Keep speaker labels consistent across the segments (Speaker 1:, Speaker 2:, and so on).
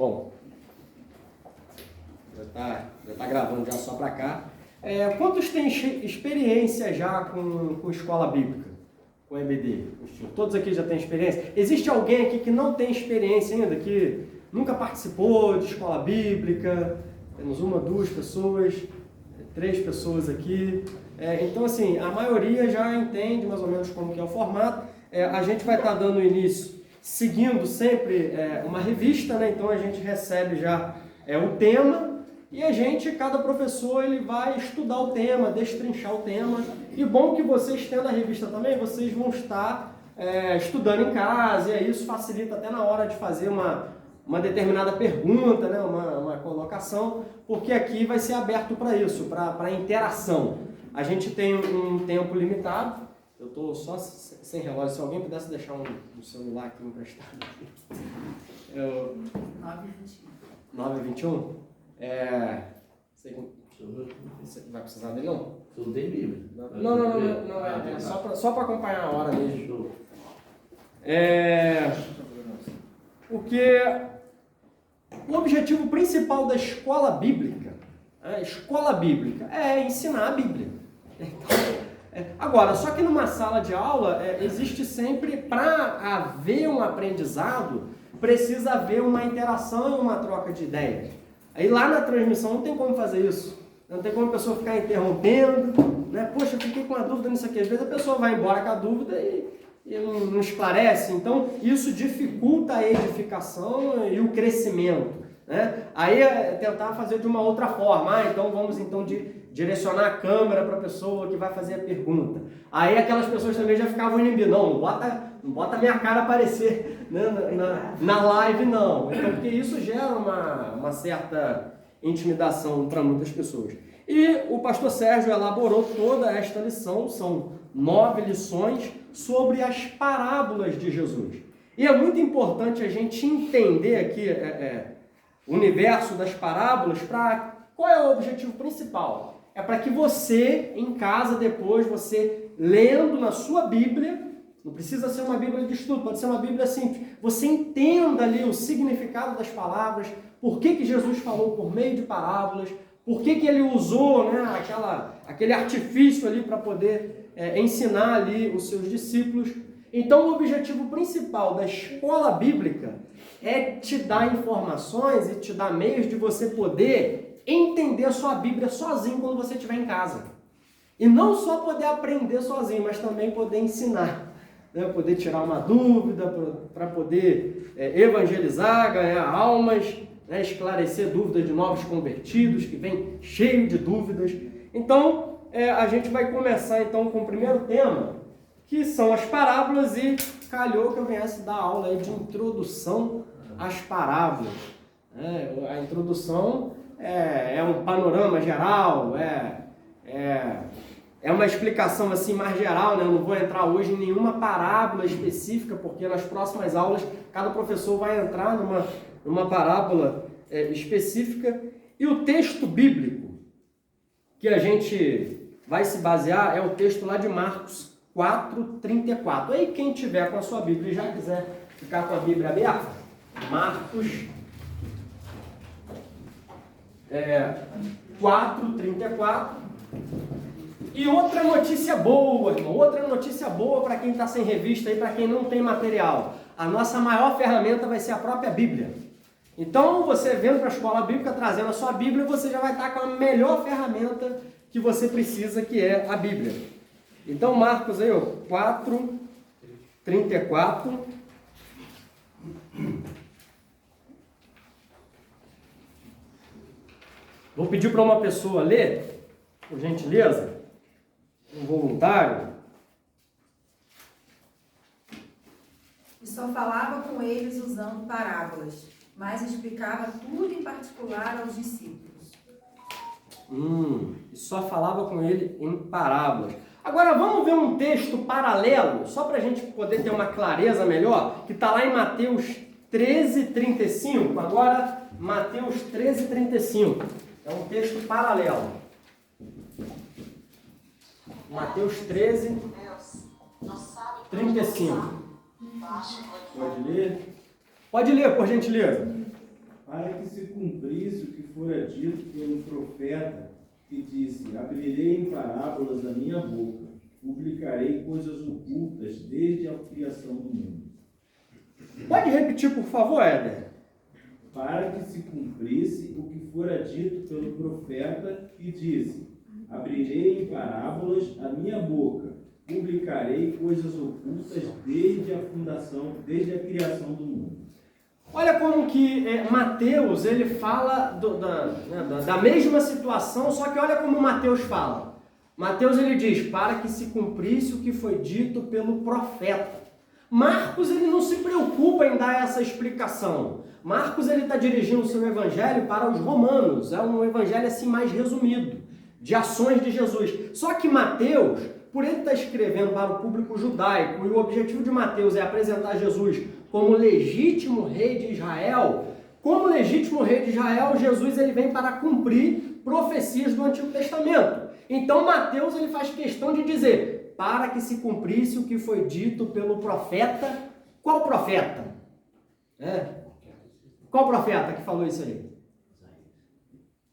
Speaker 1: Bom, já tá gravando já só para cá. Quantos têm experiência já com escola bíblica, com EBD? Todos aqui já têm experiência? Existe alguém aqui que não tem experiência ainda, que nunca participou de escola bíblica? Temos 1, 2 pessoas, 3 pessoas aqui. Então, assim, a maioria já entende mais ou menos como que é o formato. A gente vai estar dando início seguindo sempre uma revista, né? Então a gente recebe já o tema e cada professor ele vai estudar o tema, destrinchar o tema. E bom que vocês tendo a revista também, vocês vão estar estudando em casa, e isso facilita até na hora de fazer uma determinada pergunta, né? uma colocação, porque aqui vai ser aberto para isso, para interação. A gente tem um tempo limitado. Eu estou só sem relógio. Se alguém pudesse deixar um celular aqui emprestado. 9h21? Você vai precisar dele, não?
Speaker 2: Você não tem Bíblia?
Speaker 1: Não. Só para acompanhar a hora mesmo. Porque o objetivo principal da escola bíblica é ensinar a Bíblia. Então, agora, só que numa sala de aula existe sempre, para haver um aprendizado, precisa haver uma interação e uma troca de ideias. Aí lá na transmissão não tem como fazer isso. Não tem como a pessoa ficar interrompendo, né? Poxa, eu fiquei com uma dúvida nisso aqui. Às vezes a pessoa vai embora com a dúvida e não esclarece. Então, isso dificulta a edificação e o crescimento, né? Aí tentar fazer de uma outra forma. Então vamos direcionar a câmera para a pessoa que vai fazer a pergunta. Aí aquelas pessoas também já ficavam inibindo. Não bota a minha cara aparecer, né, na live, não. Então, porque isso gera uma certa intimidação para muitas pessoas. E o pastor Sérgio elaborou toda esta lição, são 9 lições sobre as parábolas de Jesus. E é muito importante a gente entender aqui o universo das parábolas. Qual é o objetivo principal? É para que você, em casa, depois, você lendo na sua Bíblia, não precisa ser uma Bíblia de estudo, pode ser uma Bíblia simples, você entenda ali o significado das palavras, por que Jesus falou por meio de parábolas, por que ele usou, né, aquele artifício ali para poder ensinar ali os seus discípulos. Então, o objetivo principal da escola bíblica é te dar informações e te dar meios de você poder entender a sua Bíblia sozinho quando você estiver em casa. E não só poder aprender sozinho, mas também poder ensinar, né? Poder tirar uma dúvida, para poder evangelizar, ganhar almas, né? Esclarecer dúvidas de novos convertidos, que vem cheio de dúvidas. Então, a gente vai começar então com o primeiro tema, que são as parábolas, e calhou que eu viesse dar aula aí de introdução às parábolas. A introdução é um panorama geral, é uma explicação assim mais geral, né? Eu não vou entrar hoje em nenhuma parábola específica, porque nas próximas aulas cada professor vai entrar numa parábola específica. E o texto bíblico que a gente vai se basear é o texto lá de Marcos 4:34. Aí quem tiver com a sua Bíblia e já quiser ficar com a Bíblia aberta, Marcos 4:34. E outra notícia boa, irmão, outra notícia boa para quem está sem revista e para quem não tem material. A nossa maior ferramenta vai ser a própria Bíblia. Então, você vendo para a escola bíblica, trazendo a sua Bíblia, você já vai estar com a melhor ferramenta que você precisa, que é a Bíblia. Então, Marcos aí, 4:34. Vou pedir para uma pessoa ler, por gentileza, um voluntário.
Speaker 3: E só falava com eles usando parábolas, mas explicava tudo em particular aos discípulos.
Speaker 1: E só falava com ele em parábolas. Agora vamos ver um texto paralelo, só para a gente poder ter uma clareza melhor, que está lá em Mateus 13:35. Agora, Mateus 13:35. É um texto paralelo. Mateus 13:35. Pode ler? Pode ler, por gentileza.
Speaker 2: para que se cumprisse o que fora dito pelo profeta, que disse: abrirei em parábolas a minha boca, publicarei coisas ocultas desde a criação do mundo.
Speaker 1: Pode repetir, por favor, Éder?
Speaker 2: Para que se cumprisse o que fora dito pelo profeta, que disse: abrirei em parábolas a minha boca, publicarei coisas ocultas desde a criação do mundo.
Speaker 1: Olha como que Mateus, ele fala da mesma situação, só que olha como Mateus fala. Mateus, ele diz, para que se cumprisse o que foi dito pelo profeta. Marcos, ele não se preocupa em dar essa explicação. Marcos, ele está dirigindo o seu evangelho para os romanos. É um evangelho assim mais resumido, de ações de Jesus. Só que Mateus, por ele estar escrevendo para o público judaico, e o objetivo de Mateus é apresentar Jesus como legítimo rei de Israel, como legítimo rei de Israel, Jesus ele vem para cumprir profecias do Antigo Testamento. Então Mateus ele faz questão de dizer, para que se cumprisse o que foi dito pelo profeta. Qual profeta? Qual profeta que falou isso aí?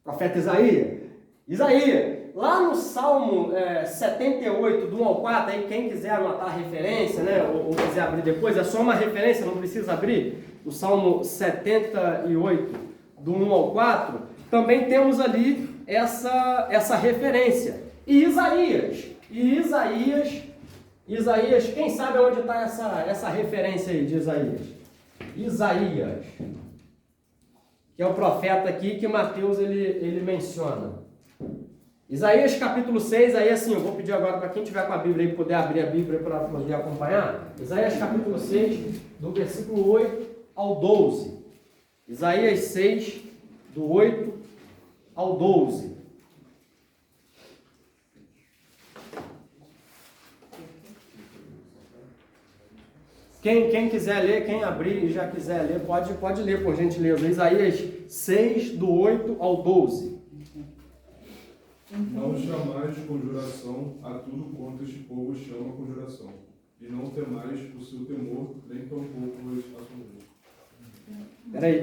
Speaker 1: Profeta Isaías? Isaías. Lá no Salmo 78, do 1 ao 4, aí quem quiser anotar a referência, né, ou quiser abrir depois, é só uma referência, não precisa abrir. O Salmo 78, do 1 ao 4, também temos ali essa referência. E Isaías, quem sabe onde está essa referência aí de Isaías? Isaías, que é o profeta aqui que Mateus ele menciona. Isaías capítulo 6, aí assim, eu vou pedir agora para quem tiver com a Bíblia aí poder abrir a Bíblia para poder acompanhar. Isaías capítulo 6, do versículo 8 ao 12. Isaías 6, do 8 ao 12. Quem quiser ler, quem abrir e já quiser ler, pode ler, por gentileza. Isaías 6, do 8 ao 12.
Speaker 4: Não chamais de conjuração a tudo quanto este povo chama conjuração, e não temais o seu temor, nem tampouco vos assombreis.
Speaker 1: Peraí,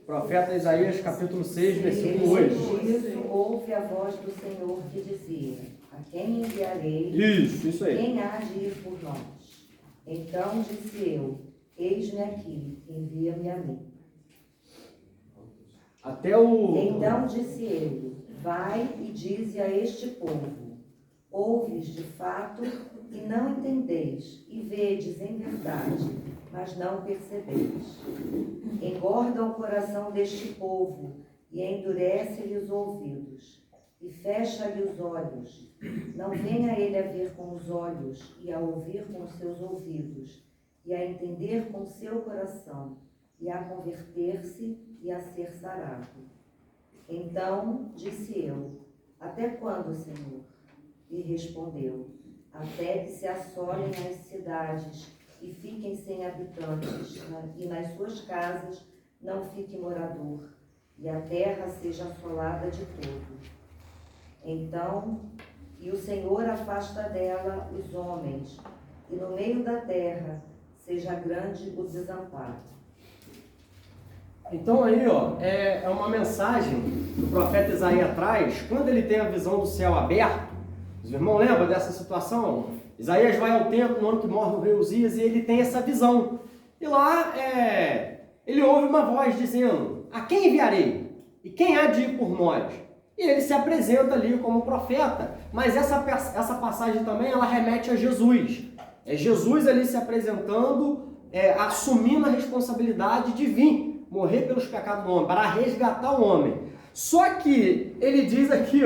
Speaker 1: profeta Isaías, capítulo 6, versículo 8.
Speaker 5: Por isso ouve a voz do Senhor que dizia: a quem enviarei?
Speaker 1: Isso aí.
Speaker 5: Quem há de ir por nós? Então disse eu: eis-me aqui, envia-me a mim. Então disse ele: vai e dize a este povo: ouves de fato e não entendeis, e vedes em verdade, mas não percebeis. Engorda o coração deste povo e endurece-lhe os ouvidos, e fecha-lhe os olhos. Não venha ele a ver com os olhos, e a ouvir com os seus ouvidos, e a entender com o seu coração, e a converter-se e a ser sarado. Então disse eu: até quando, Senhor? E respondeu: até que se assolem as cidades e fiquem sem habitantes, e nas suas casas não fique morador, e a terra seja assolada de todo. Então, e o Senhor afasta dela os homens, e no meio da terra seja grande o desamparo.
Speaker 1: Então aí, é uma mensagem que o profeta Isaías traz, quando ele tem a visão do céu aberto. Os irmãos lembram dessa situação? Isaías vai ao templo no ano que morre o rei Uzias e ele tem essa visão. E lá, ele ouve uma voz dizendo: a quem enviarei? E quem há de ir por nós? E ele se apresenta ali como profeta, mas essa passagem também, ela remete a Jesus. É Jesus ali se apresentando, assumindo a responsabilidade de vir morrer pelos pecados do homem, para resgatar o homem. Só que ele diz aqui,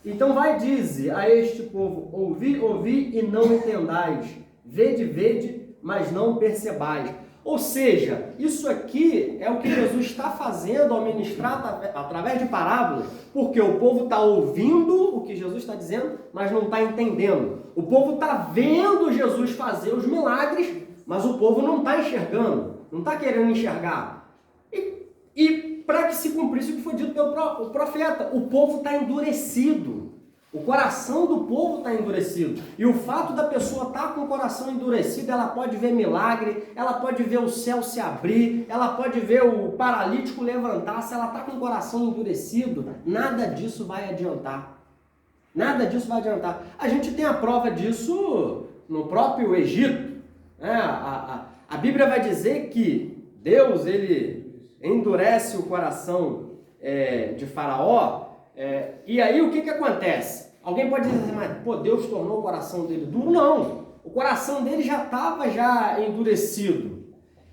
Speaker 1: então vai, dize a este povo: ouvi e não entendais, vede, mas não percebais. Ou seja, isso aqui é o que Jesus está fazendo ao ministrar através de parábolas, porque o povo está ouvindo o que Jesus está dizendo, mas não está entendendo. O povo está vendo Jesus fazer os milagres, mas o povo não está enxergando, não está querendo enxergar. E para que se cumprisse o que foi dito pelo profeta, o povo está endurecido. O coração do povo está endurecido. E o fato da pessoa estar com o coração endurecido, ela pode ver milagre, ela pode ver o céu se abrir, ela pode ver o paralítico levantar. Se ela está com o coração endurecido, nada disso vai adiantar. Nada disso vai adiantar. A gente tem a prova disso no próprio Egito. A Bíblia vai dizer que Deus, ele endurece o coração de Faraó. E aí o que acontece? Alguém pode dizer, mas Deus tornou o coração dele duro? Não, o coração dele já estava endurecido.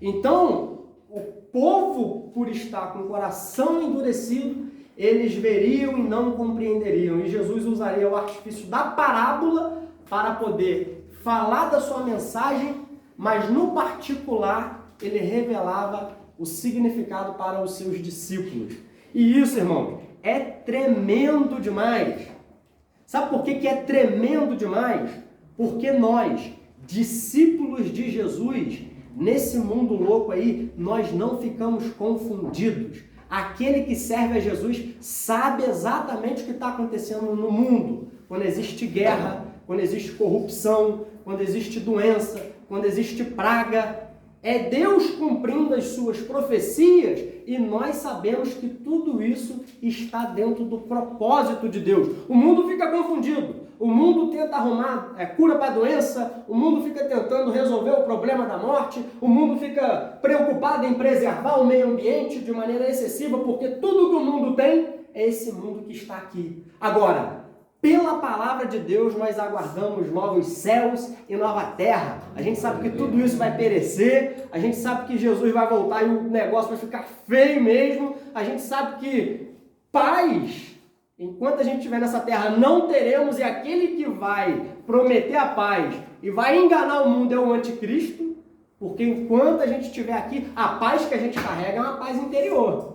Speaker 1: Então, o povo, por estar com o coração endurecido, eles veriam e não compreenderiam. E Jesus usaria o artifício da parábola para poder falar da sua mensagem, mas no particular ele revelava o significado para os seus discípulos. E isso, irmão, é tremendo demais. Sabe por que é tremendo demais? Porque nós, discípulos de Jesus, nesse mundo louco aí, nós não ficamos confundidos. Aquele que serve a Jesus sabe exatamente o que está acontecendo no mundo. Quando existe guerra, quando existe corrupção, quando existe doença, quando existe praga, é Deus cumprindo as suas profecias e nós sabemos que tudo isso está dentro do propósito de Deus. O mundo fica confundido, o mundo tenta arrumar cura para a doença, o mundo fica tentando resolver o problema da morte, o mundo fica preocupado em preservar o meio ambiente de maneira excessiva, porque tudo que o mundo tem é esse mundo que está aqui. Agora, pela palavra de Deus, nós aguardamos novos céus e nova terra. A gente sabe que tudo isso vai perecer, a gente sabe que Jesus vai voltar e o negócio vai ficar feio mesmo, a gente sabe que paz, enquanto a gente estiver nessa terra, não teremos, e aquele que vai prometer a paz e vai enganar o mundo é o anticristo, porque enquanto a gente estiver aqui, a paz que a gente carrega é uma paz interior.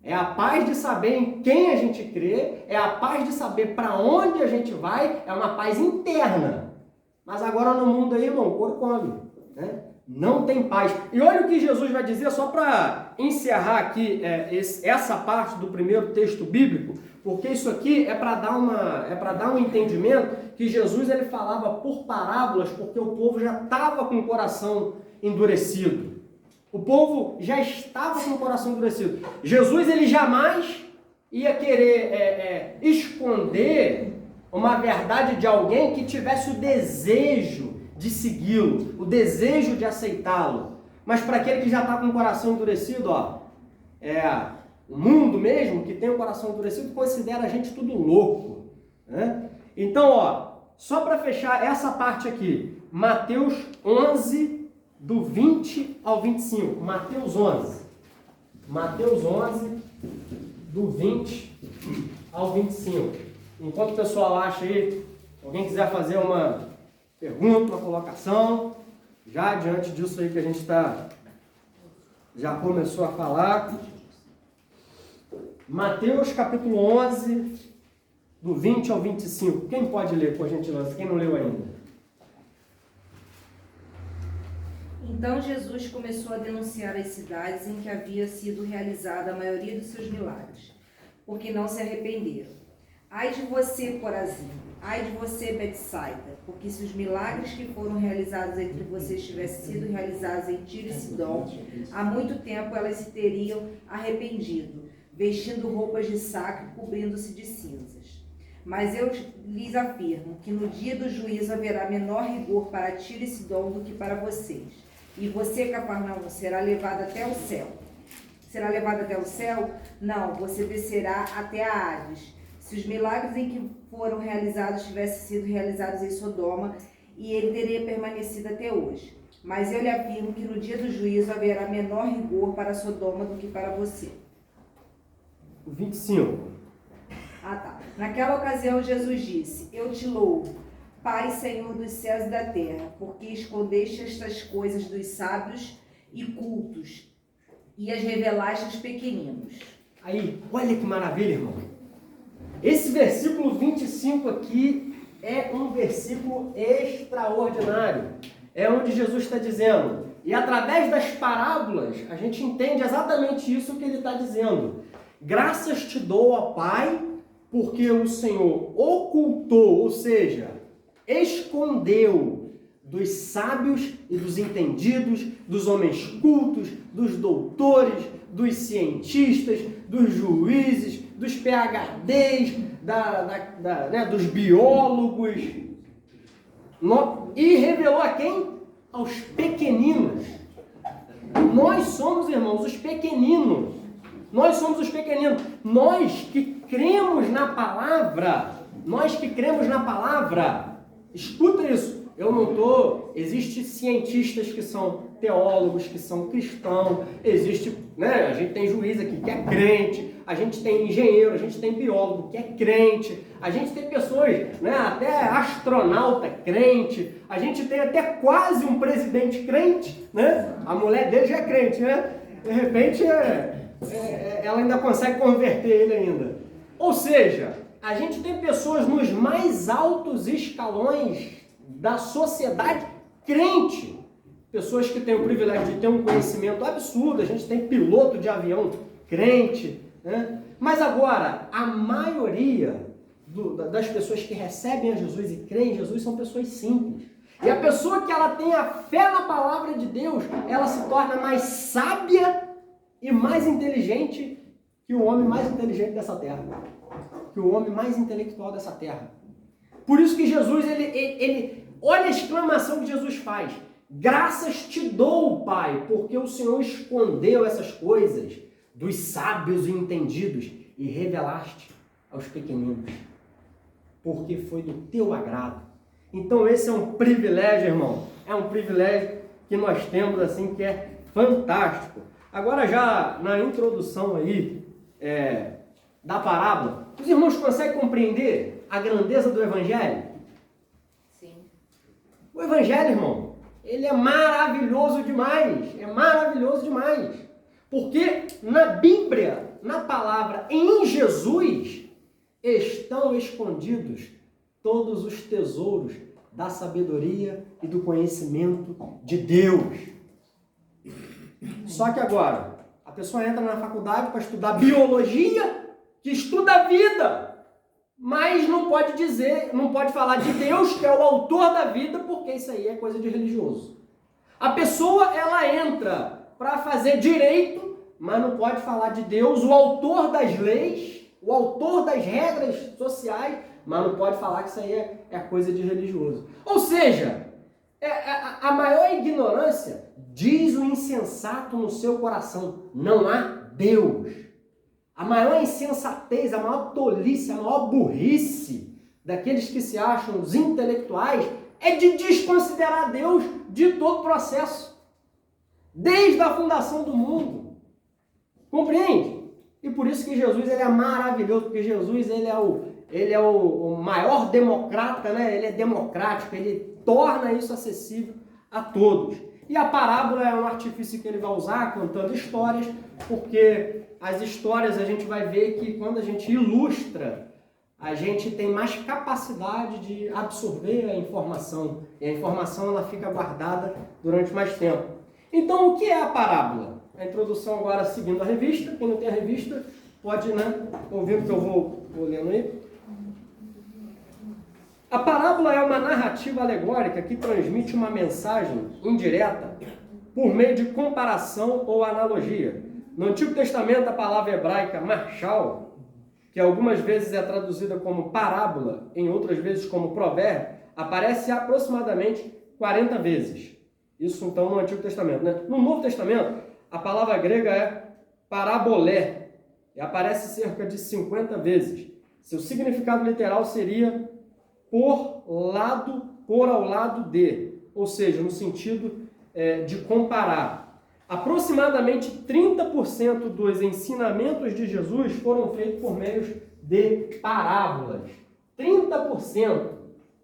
Speaker 1: É a paz de saber em quem a gente crê, é a paz de saber para onde a gente vai, é uma paz interna. Mas agora no mundo aí, irmão, o couro come, né? Não tem paz. E olha o que Jesus vai dizer, só para encerrar aqui essa parte do primeiro texto bíblico, porque isso aqui é para dar um entendimento que Jesus ele falava por parábolas, porque o povo já estava com o coração endurecido. O povo já estava com o coração endurecido. Jesus ele jamais ia querer esconder uma verdade de alguém que tivesse o desejo de segui-lo, o desejo de aceitá-lo. Mas para aquele que já está com o coração endurecido, o mundo mesmo, que tem o coração endurecido, considera a gente tudo louco, né? Então, só para fechar essa parte aqui, Mateus 11, do 20 ao 25. Mateus 11. Mateus 11, do 20 ao 25. Enquanto o pessoal acha aí, alguém quiser fazer uma pergunta, uma colocação, já diante disso aí que a gente já começou a falar. Mateus capítulo 11, do 20 ao 25. Quem pode ler, por gentileza? Quem não leu ainda?
Speaker 5: Então Jesus começou a denunciar as cidades em que havia sido realizada a maioria dos seus milagres, porque não se arrependeram. Ai de você, Corazim! Ai de você, Betsaida! Porque se os milagres que foram realizados entre vocês tivessem sido realizados em Tiro e Sidom, há muito tempo elas se teriam arrependido, vestindo roupas de saco e cobrindo-se de cinzas. Mas eu lhes afirmo que no dia do juízo haverá menor rigor para Tiro e Sidom do que para vocês. E você, Cafarnaum, será levado até o céu. Será levado até o céu? Não, você descerá até a Hades. Se os milagres em que foram realizados tivessem sido realizados em Sodoma, e ele teria permanecido até hoje. Mas eu lhe afirmo que no dia do juízo haverá menor rigor para Sodoma do que para você.
Speaker 1: 25.
Speaker 5: Naquela ocasião Jesus disse: Eu te louvo, Pai, Senhor dos céus e da terra, porque escondeste estas coisas dos sábios e cultos e as revelaste aos pequeninos.
Speaker 1: Aí, olha que maravilha, irmão. Esse versículo 25 aqui é um versículo extraordinário. É onde Jesus está dizendo, e através das parábolas, a gente entende exatamente isso que ele está dizendo. Graças te dou, ó Pai, porque o Senhor ocultou, ou seja, escondeu dos sábios e dos entendidos, dos homens cultos, dos doutores, dos cientistas, dos juízes, dos PhDs, dos biólogos, e revelou a quem? Aos pequeninos. Nós somos, irmãos, os pequeninos. Nós somos os pequeninos. Nós que cremos na palavra, escuta isso. Eu não estou... Existem cientistas que são teólogos, que são cristãos, existe, né? A gente tem juiz aqui que é crente, a gente tem engenheiro, a gente tem biólogo que é crente, a gente tem pessoas, né? Até astronauta crente, a gente tem até quase um presidente crente, né? A mulher dele já é crente, né? De repente, ela ainda consegue converter ele ainda. Ou seja, a gente tem pessoas nos mais altos escalões da sociedade crente. Pessoas que têm o privilégio de ter um conhecimento absurdo. A gente tem piloto de avião crente, né? Mas agora, a maioria das pessoas que recebem a Jesus e creem em Jesus são pessoas simples. E a pessoa que ela tem a fé na palavra de Deus, ela se torna mais sábia e mais inteligente que o homem mais inteligente dessa terra. Que o homem mais intelectual dessa terra. Por isso que Jesus, olha a exclamação que Jesus faz. Graças te dou, Pai, porque o Senhor escondeu essas coisas dos sábios e entendidos e revelaste aos pequeninos, porque foi do teu agrado. Então esse é um privilégio, irmão. É um privilégio que nós temos, assim, que é fantástico. Agora já na introdução aí da parábola, os irmãos conseguem compreender a grandeza do Evangelho?
Speaker 3: Sim.
Speaker 1: O Evangelho, irmão, ele é maravilhoso demais, porque na Bíblia, na palavra, em Jesus, estão escondidos todos os tesouros da sabedoria e do conhecimento de Deus. Só que agora, a pessoa entra na faculdade para estudar biologia, que estuda a vida, mas não pode falar de Deus, que é o autor da vida, porque isso aí é coisa de religioso. A pessoa, ela entra para fazer direito, mas não pode falar de Deus, o autor das leis, o autor das regras sociais, mas não pode falar que isso aí é coisa de religioso. Ou seja, a maior ignorância, diz o insensato no seu coração, não há Deus. A maior insensatez, a maior tolice, a maior burrice daqueles que se acham os intelectuais é de desconsiderar Deus de todo o processo, desde a fundação do mundo. Compreende? E por isso que Jesus, ele é maravilhoso, porque Jesus, ele é o maior democrata, né? Ele é democrático, ele torna isso acessível a todos. E a parábola é um artifício que ele vai usar, contando histórias, porque as histórias a gente vai ver que quando a gente ilustra, a gente tem mais capacidade de absorver a informação. E a informação, ela fica guardada durante mais tempo. Então, o que é a parábola? A introdução agora seguindo a revista. Quem não tem a revista pode, né, ouvir o que eu vou lendo aí. A parábola é uma narrativa alegórica que transmite uma mensagem indireta por meio de comparação ou analogia. No Antigo Testamento, a palavra hebraica marshal, que algumas vezes é traduzida como parábola, em outras vezes como provérbio, aparece aproximadamente 40 vezes. Isso então no Antigo Testamento, né? No Novo Testamento, a palavra grega é parabolé, e aparece cerca de 50 vezes. Seu significado literal seria por ao lado de, ou seja, no sentido de comparar. Aproximadamente 30% dos ensinamentos de Jesus foram feitos por meio de parábolas. 30%,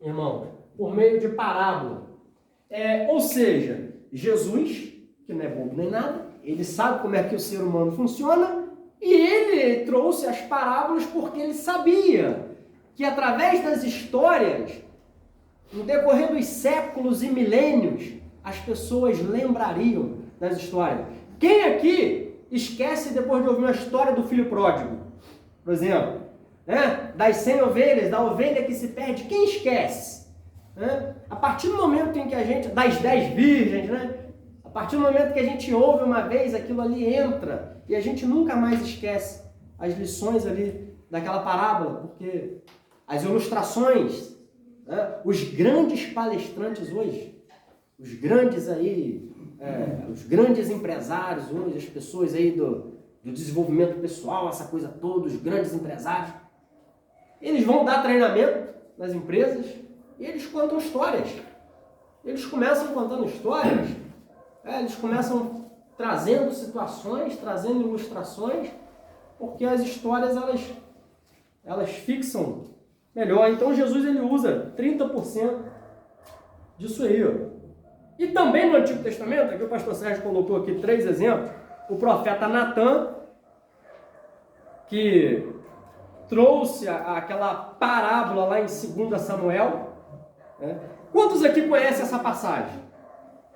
Speaker 1: irmão, por meio de parábola. Ou seja, Jesus, que não é bobo nem nada, ele sabe como é que o ser humano funciona, e ele trouxe as parábolas porque ele sabia que através das histórias, no decorrer dos séculos e milênios, as pessoas lembrariam das histórias. Quem aqui esquece depois de ouvir uma história do filho pródigo? Por exemplo, né? Das 100 ovelhas, da ovelha que se perde, quem esquece? Né? A partir do momento em que a gente, das 10 virgens, né? A partir do momento que a gente ouve uma vez, aquilo ali entra e a gente nunca mais esquece as lições ali daquela parábola, porque as ilustrações, né? Os grandes palestrantes hoje, os grandes aí, os grandes empresários hoje, as pessoas aí do desenvolvimento pessoal, essa coisa toda, os grandes empresários, eles vão dar treinamento nas empresas e eles contam histórias. Eles começam contando histórias, eles começam trazendo situações, trazendo ilustrações, porque as histórias elas fixam melhor. Então Jesus ele usa 30% disso aí. Ó. E também no Antigo Testamento, aqui o pastor Sérgio colocou aqui 3 exemplos, o profeta Natã, que trouxe aquela parábola lá em 2 Samuel. Né? Quantos aqui conhecem essa passagem?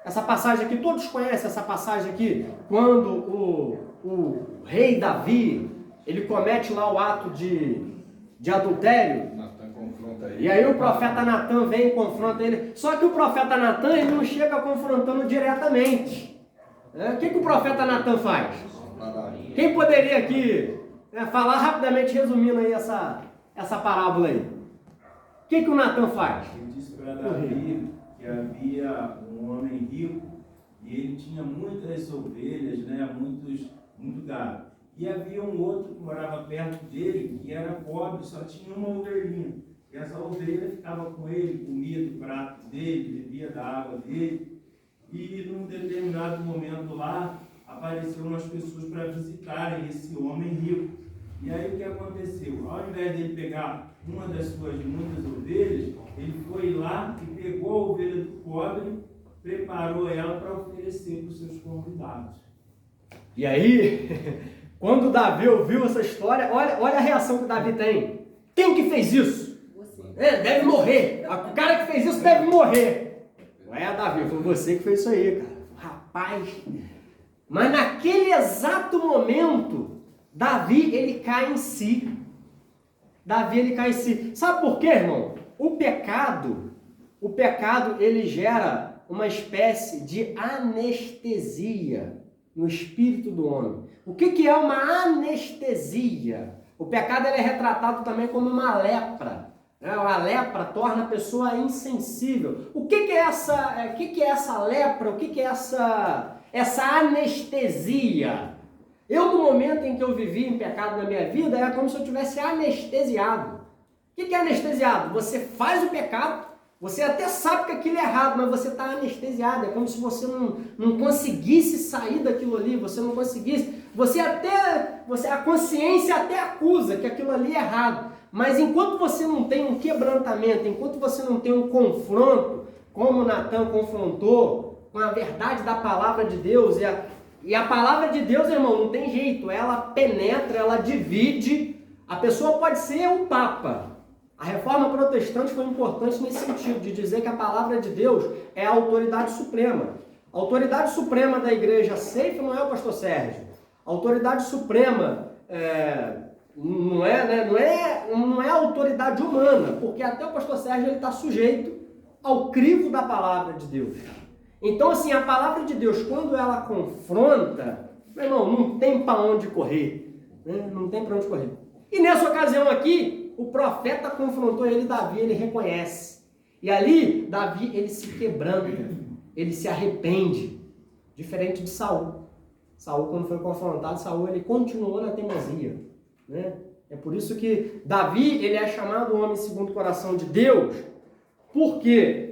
Speaker 1: Essa passagem aqui, todos conhecem essa passagem aqui, quando o rei Davi, ele comete lá o ato de adultério.
Speaker 4: Natan confronta ele.
Speaker 1: E aí o profeta Natã vem e confronta ele. Só que o profeta Natã, ele não chega confrontando diretamente. O que o profeta Natã faz? Quem poderia aqui falar rapidamente, resumindo aí essa parábola aí? O que o Natã faz?
Speaker 2: Ele disse para Davi que havia um homem rico e ele tinha muitas ovelhas, né, muito gado. E havia um outro que morava perto dele, que era pobre, só tinha uma ovelhinha. E essa ovelha ficava com ele, comia do prato dele, bebia da água dele. E num determinado momento lá, apareceram umas pessoas para visitarem esse homem rico. E aí o que aconteceu? Ao invés dele pegar uma das suas muitas ovelhas, ele foi lá e pegou a ovelha do pobre, preparou ela para oferecer para os seus convidados.
Speaker 1: E aí, quando Davi ouviu essa história, olha a reação que Davi tem. Quem que fez isso?
Speaker 3: Você.
Speaker 1: Deve morrer. O cara que fez isso deve morrer. Ué, Davi, foi você que fez isso aí, cara. Rapaz. Mas naquele exato momento, Davi, ele cai em si. Davi, ele cai em si. Sabe por quê, irmão? O pecado, ele gera uma espécie de anestesia no espírito do homem. O que é uma anestesia? O pecado ele é retratado também como uma lepra. A lepra torna a pessoa insensível. O que é essa lepra? O que é essa anestesia? Eu, no momento em que eu vivi em pecado na minha vida, era como se eu tivesse anestesiado. O que é anestesiado? Você faz o pecado, você até sabe que aquilo é errado, mas você está anestesiado. É como se você não conseguisse sair daquilo ali, você não conseguisse. A consciência até acusa que aquilo ali é errado. Mas enquanto você não tem um quebrantamento, enquanto você não tem um confronto, como Natã confrontou com a verdade da palavra de Deus, e a palavra de Deus, irmão, não tem jeito, ela penetra, ela divide. A pessoa pode ser um papa. A reforma protestante foi importante nesse sentido, de dizer que a palavra de Deus é a autoridade suprema. A autoridade suprema da igreja Seifa não é o pastor Sérgio. A autoridade suprema não é a autoridade humana, porque até o pastor Sérgio ele está sujeito ao crivo da palavra de Deus. Então, assim, a palavra de Deus, quando ela confronta, meu irmão, não tem para onde correr. Né? Não tem para onde correr. E nessa ocasião aqui, o profeta confrontou ele, Davi, ele reconhece. E ali, Davi, ele se quebranta, ele se arrepende. Diferente de Saul. Saul, quando foi confrontado, Saul, ele continuou na teimosia. Né? É por isso que Davi, ele é chamado homem segundo o coração de Deus, porque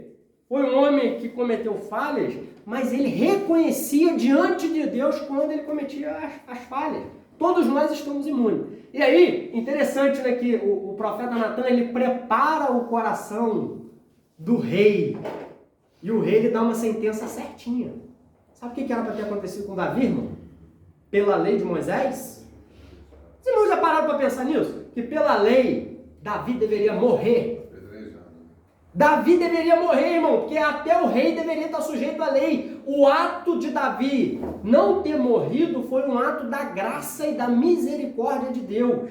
Speaker 1: foi um homem que cometeu falhas, mas ele reconhecia diante de Deus quando ele cometia as falhas. Todos nós estamos imunes. E aí, interessante, né, que o profeta Natã, ele prepara o coração do rei. E o rei, ele dá uma sentença certinha. Sabe o que era para ter acontecido com Davi, irmão? Pela lei de Moisés? Os irmãos já pararam para pensar nisso? Que pela lei, Davi deveria morrer. Davi deveria morrer, irmão, porque até o rei deveria estar sujeito à lei. O ato de Davi não ter morrido foi um ato da graça e da misericórdia de Deus.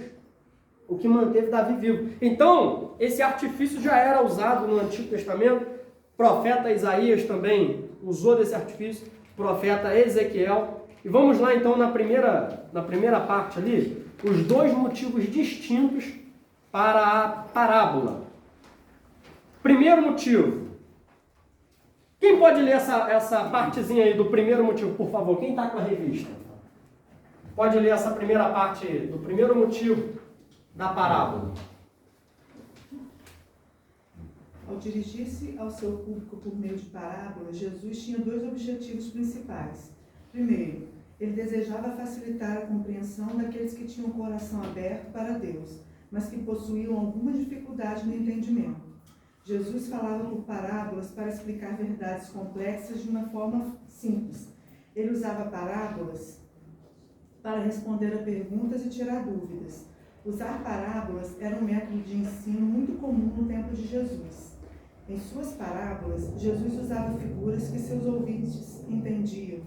Speaker 1: o que manteve Davi vivo. Então, esse artifício já era usado no Antigo Testamento, o profeta Isaías também usou desse artifício, o profeta Ezequiel. E vamos lá então na primeira parte ali, os dois motivos distintos para a parábola. Primeiro motivo. Quem pode ler essa partezinha aí do primeiro motivo, por favor? Quem está com a revista? Pode ler essa primeira parte do primeiro motivo da parábola.
Speaker 6: Ao dirigir-se ao seu público por meio de parábolas, Jesus tinha dois objetivos principais. Primeiro, ele desejava facilitar a compreensão daqueles que tinham o coração aberto para Deus, mas que possuíam alguma dificuldade no entendimento. Jesus falava por parábolas para explicar verdades complexas de uma forma simples. Ele usava parábolas para responder a perguntas e tirar dúvidas. Usar parábolas era um método de ensino muito comum no tempo de Jesus. Em suas parábolas, Jesus usava figuras que seus ouvintes entendiam,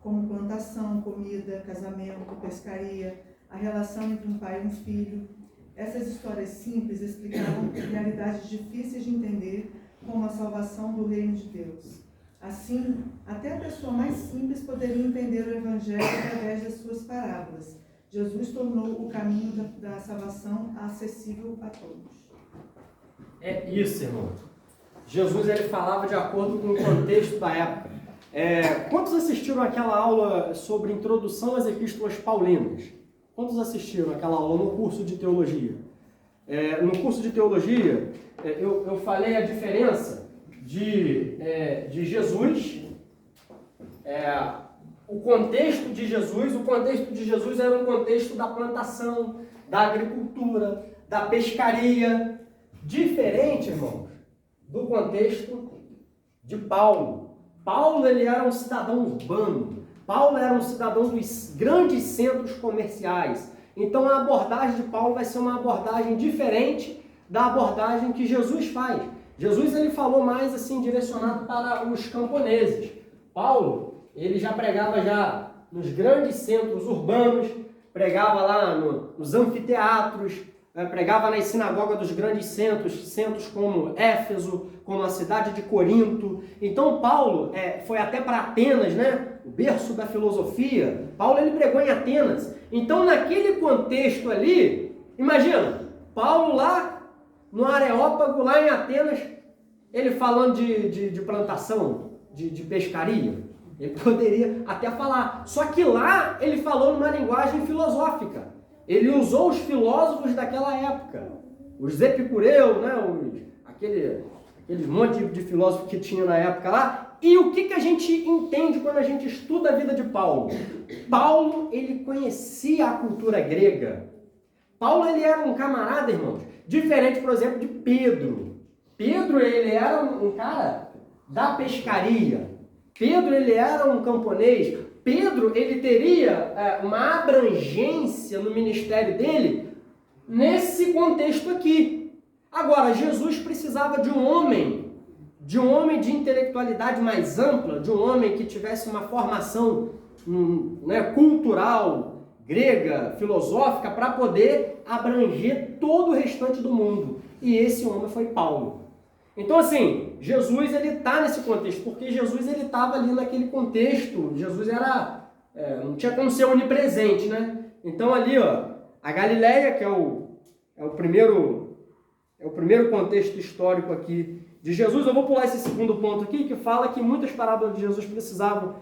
Speaker 6: como plantação, comida, casamento, pescaria, a relação entre um pai e um filho. Essas histórias simples explicavam realidades difíceis de entender, como a salvação do reino de Deus. Assim, até a pessoa mais simples poderia entender o Evangelho através das suas parábolas. Jesus tornou o caminho da salvação acessível a todos.
Speaker 1: É isso, irmão. Jesus ele falava de acordo com o contexto da época. Quantos assistiram aquela aula sobre introdução às epístolas paulinas? Quantos assistiram aquela aula no curso de teologia? No curso de teologia, eu falei a diferença de Jesus, o contexto de Jesus era um contexto da plantação, da agricultura, da pescaria, diferente, irmãos, do contexto de Paulo. Paulo ele era um cidadão urbano, Paulo era um cidadão dos grandes centros comerciais. Então a abordagem de Paulo vai ser uma abordagem diferente da abordagem que Jesus faz. Jesus ele falou mais assim direcionado para os camponeses. Paulo ele já pregava já nos grandes centros urbanos, pregava lá nos anfiteatros, pregava nas sinagogas dos grandes centros como Éfeso, como a cidade de Corinto. Então Paulo foi até para Atenas, né? O berço da filosofia. Paulo ele pregou em Atenas. Então naquele contexto ali, imagina, Paulo lá no Areópago, lá em Atenas, ele falando de plantação, de pescaria. Ele poderia até falar. Só que lá ele falou numa linguagem filosófica. Ele usou os filósofos daquela época. Os epicureus, né? Aquele monte de filósofos que tinha na época lá. E o que a gente entende quando a gente estuda a vida de Paulo? Paulo, ele conhecia a cultura grega. Paulo, ele era um camarada, irmãos, diferente, por exemplo, de Pedro. Pedro, ele era um cara da pescaria. Pedro, ele era um camponês. Pedro, ele teria uma abrangência no ministério dele nesse contexto aqui. Agora, Jesus precisava de um homem de intelectualidade mais ampla, de um homem que tivesse uma formação cultural, grega, filosófica, para poder abranger todo o restante do mundo. E esse homem foi Paulo. Então, assim, Jesus ele está nesse contexto, porque Jesus ele estava ali naquele contexto. Jesus não tinha como ser onipresente, né? Então ali, ó, a Galileia, que é o primeiro contexto histórico aqui de Jesus. Eu vou pular esse segundo ponto aqui, que fala que muitas parábolas de Jesus precisavam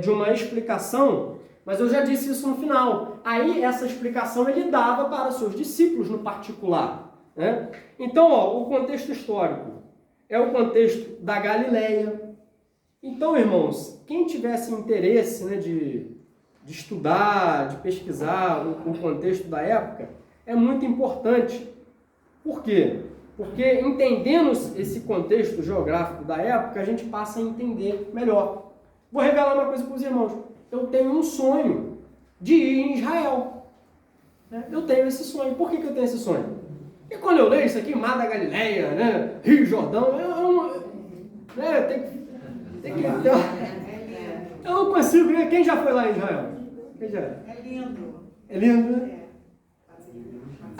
Speaker 1: de uma explicação, mas eu já disse isso no final. Aí essa explicação ele dava para seus discípulos no particular, né? Então, ó, o contexto histórico é o contexto da Galileia. Então, irmãos, quem tivesse interesse, né, de estudar, de pesquisar o contexto da época, é muito importante. Por quê? Porque entendendo esse contexto geográfico da época, a gente passa a entender melhor. Vou revelar uma coisa para os irmãos. Eu tenho um sonho de ir em Israel. Eu tenho esse sonho. Por que eu tenho esse sonho? E quando eu leio isso aqui, Mar da Galileia, né, Rio Jordão, eu não consigo ver. Quem já foi lá em Israel? Quem já?
Speaker 6: É lindo.
Speaker 1: É lindo, né?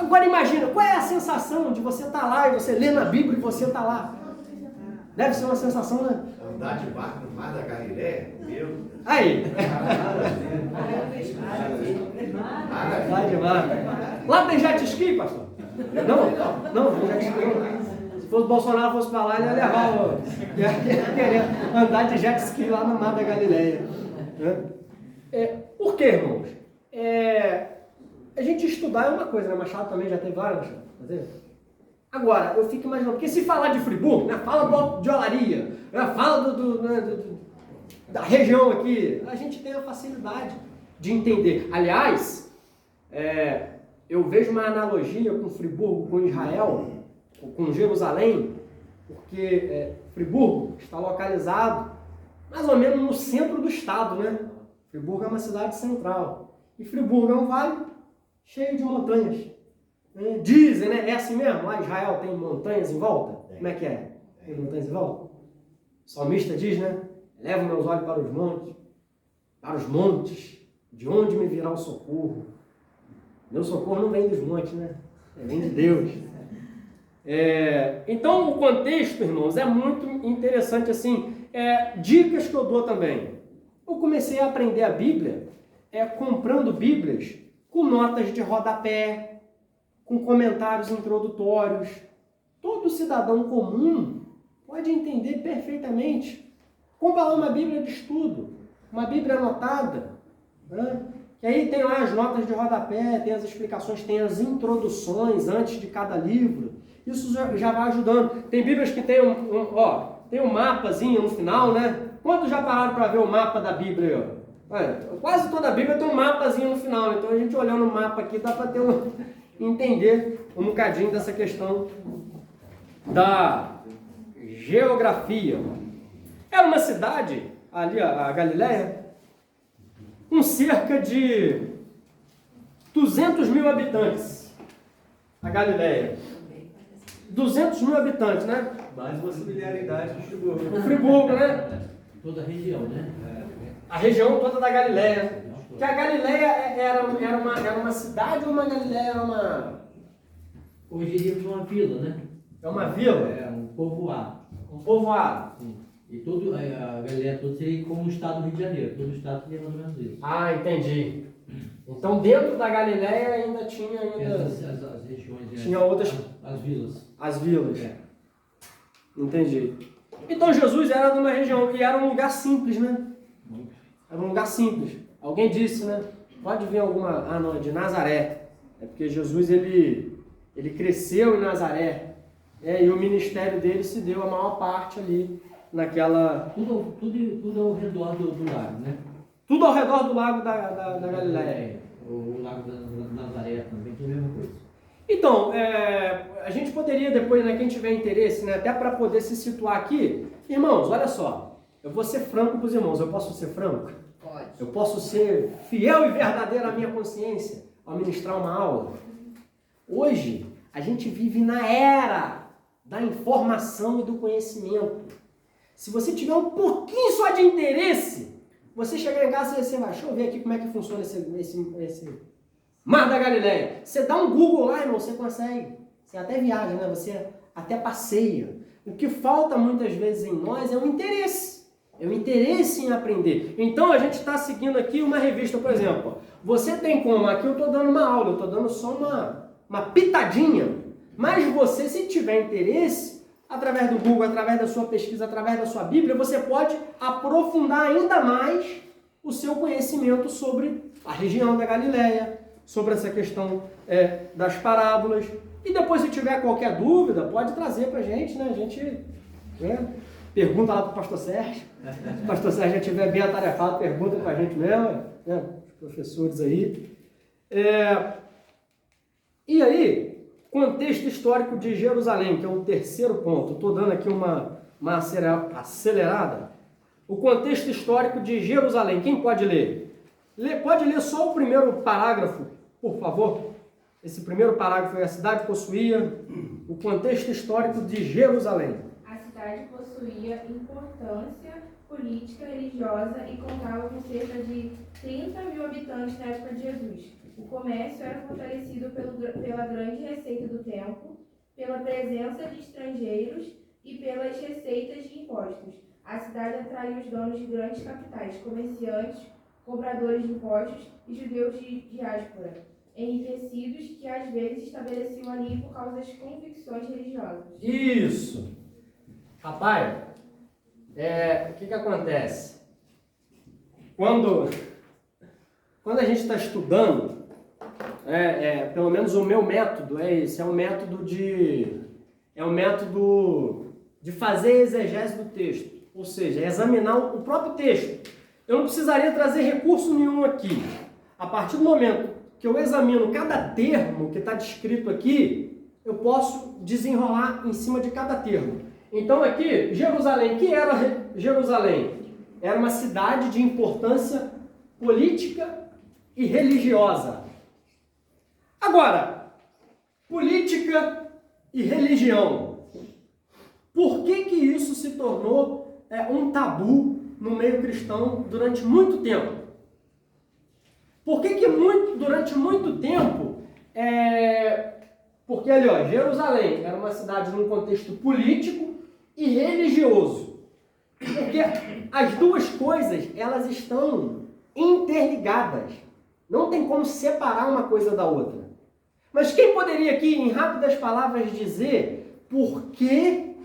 Speaker 1: Agora imagina, qual é a sensação de você estar lá e você lê na Bíblia e você está lá? Deve ser uma sensação, né?
Speaker 7: Andar de barco no mar da Galileia? Meu Deus.
Speaker 1: Aí. Vai de barco. Lá tem jet ski, pastor? Não, jet ski. Se fosse o Bolsonaro fosse para lá, ele ia levar o... ia querer andar de jet ski lá no mar da Galileia. Por quê, irmãos? A gente estudar é uma coisa, né? Machado também já teve várias, Machado. Agora, eu fico imaginando, porque se falar de Friburgo, né? Fala do Alto de Olaria, né? Fala da região aqui, a gente tem a facilidade de entender. Aliás, eu vejo uma analogia com Friburgo, com Israel, com Jerusalém, porque Friburgo está localizado mais ou menos no centro do estado, né? Friburgo é uma cidade central. E Friburgo é um vale cheio de montanhas. Dizem, né? É assim mesmo? Lá em Israel tem montanhas em volta? Como é que é? Tem montanhas em volta? O salmista diz, né? Levo meus olhos para os montes, de onde me virá o socorro. Meu socorro não vem dos montes, né? Vem de Deus. Então, o contexto, irmãos, é muito interessante, assim, dicas que eu dou também. Eu comecei a aprender a Bíblia comprando Bíblias com notas de rodapé, com comentários introdutórios. Todo cidadão comum pode entender perfeitamente. Compra lá uma Bíblia de estudo, uma Bíblia anotada, né? Que aí tem lá as notas de rodapé, tem as explicações, tem as introduções antes de cada livro. Isso já vai ajudando. Tem Bíblias que tem tem um mapazinho no final, né? Quantos já pararam para ver o mapa da Bíblia? Quase toda a Bíblia tem um mapazinho no final. Então a gente olhando o mapa aqui dá para entender um bocadinho dessa questão da geografia. Era uma cidade, ali a Galileia, com cerca de 200 mil habitantes. A Galileia. 200 mil habitantes, né?
Speaker 8: Mais uma similaridade com Friburgo.
Speaker 1: Friburgo, né?
Speaker 8: Toda a região, né?
Speaker 1: A região toda da Galileia. Que a Galileia era uma cidade ou uma Galileia era uma...
Speaker 8: Hoje iríamos uma vila, né?
Speaker 1: É uma vila?
Speaker 8: É um povoado.
Speaker 1: Um povoado.
Speaker 8: Sim. E a Galileia toda seria como o estado do Rio de Janeiro. Todo o estado seria mais ou menos isso.
Speaker 1: Ah, entendi. Então dentro da Galileia ainda tinha...
Speaker 8: As regiões...
Speaker 1: Tinha outras...
Speaker 8: As vilas.
Speaker 1: As vilas. Entendi. Então Jesus era de uma região que era um lugar simples, né? Era um lugar simples. Alguém disse, né? Pode vir alguma... Ah, não, é de Nazaré. É porque Jesus, ele cresceu em Nazaré. E o ministério dele se deu a maior parte ali naquela...
Speaker 8: Tudo ao redor do lago, né?
Speaker 1: Tudo ao redor do lago da Galileia.
Speaker 8: O lago da Nazaré também, que é a mesma coisa.
Speaker 1: Então, a gente poderia depois, né, quem tiver interesse, né, até para poder se situar aqui, irmãos, olha só, eu vou ser franco para os irmãos, eu posso ser franco?
Speaker 3: Pode.
Speaker 1: Eu posso ser fiel e verdadeiro à minha consciência ao ministrar uma aula? Hoje, a gente vive na era da informação e do conhecimento. Se você tiver um pouquinho só de interesse, você chegar em casa e você vai, deixa eu ver aqui como é que funciona esse Mar da Galileia. Você dá um Google lá, irmão, você consegue. Você até viaja, né? Você até passeia. O que falta muitas vezes em nós é o interesse. É o interesse em aprender. Então a gente está seguindo aqui uma revista, por exemplo. Você tem como, aqui eu estou dando uma aula, eu estou dando só uma pitadinha. Mas você, se tiver interesse, através do Google, através da sua pesquisa, através da sua Bíblia, você pode aprofundar ainda mais o seu conhecimento sobre a região da Galileia, sobre essa questão das parábolas. E depois, se tiver qualquer dúvida, pode trazer para a gente, né? A gente pergunta lá para o pastor Sérgio. Se o pastor Sérgio já estiver bem atarefado, pergunta para a gente mesmo, né? Os professores aí. E aí, contexto histórico de Jerusalém, que é o terceiro ponto. Estou dando aqui uma acelerada. O contexto histórico de Jerusalém. Quem pode ler? Pode ler só o primeiro parágrafo, por favor? Esse primeiro parágrafo é: a cidade possuía o contexto histórico de Jerusalém.
Speaker 9: A cidade possuía importância política, religiosa e contava com cerca de 30 mil habitantes na época de Jesus. O comércio era fortalecido pela grande receita do templo, pela presença de estrangeiros e pelas receitas de impostos. A cidade atraiu os donos de grandes capitais, comerciantes, cobradores de impostos e judeus de diáspora, enriquecidos que às vezes estabeleciam ali por causa das convicções religiosas.
Speaker 1: Isso. Rapaz, o que acontece? Quando a gente está estudando, pelo menos o meu método é esse, é o método de fazer exegese do texto, ou seja, examinar o próprio texto. Eu não precisaria trazer recurso nenhum aqui. A partir do momento que eu examino cada termo que está descrito aqui, eu posso desenrolar em cima de cada termo. Então aqui, Jerusalém, que era Jerusalém? Era uma cidade de importância política e religiosa. Agora, política e religião. Por que isso se tornou um tabu no meio cristão durante muito tempo? Por que durante muito tempo? Porque ali, Jerusalém era uma cidade num contexto político e religioso. Porque as duas coisas, elas estão interligadas. Não tem como separar uma coisa da outra. Mas quem poderia aqui, em rápidas palavras, dizer por que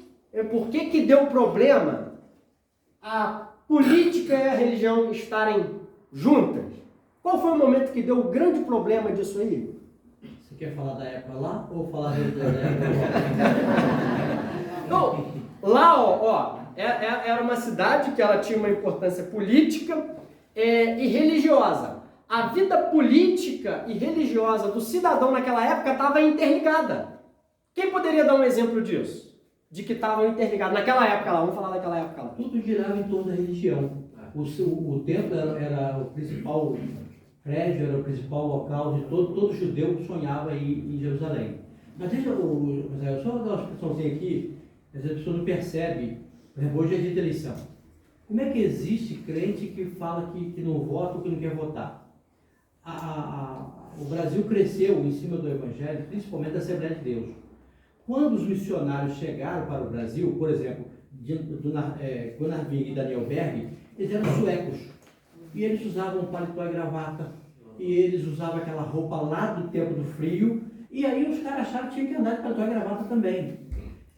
Speaker 1: deu problema a política e a religião estarem juntas? Qual foi o momento que deu o grande problema disso aí?
Speaker 8: Você quer falar da época lá ou falar da época
Speaker 1: Então, lá, era uma cidade que ela tinha uma importância política e religiosa. A vida política e religiosa do cidadão naquela época estava interligada. Quem poderia dar um exemplo disso? De que estavam interligados naquela época lá, vamos falar daquela época lá.
Speaker 8: Tudo girava em torno da religião. O templo era o principal prédio, era o principal local de todo judeu que sonhava em Jerusalém. Mas deixa eu só dar uma expressãozinha aqui, mas a pessoa não percebe. Por exemplo, hoje é dia de eleição. Como é que existe crente que fala que não vota ou que não quer votar? O Brasil cresceu em cima do Evangelho, principalmente da Assembleia de Deus. Quando os missionários chegaram para o Brasil, por exemplo, Gunnar Wing e Daniel Berg, eles eram suecos. E eles usavam paletó e gravata. E eles usavam aquela roupa lá do tempo do frio. E aí os caras acharam que tinha que andar de paletó e gravata também.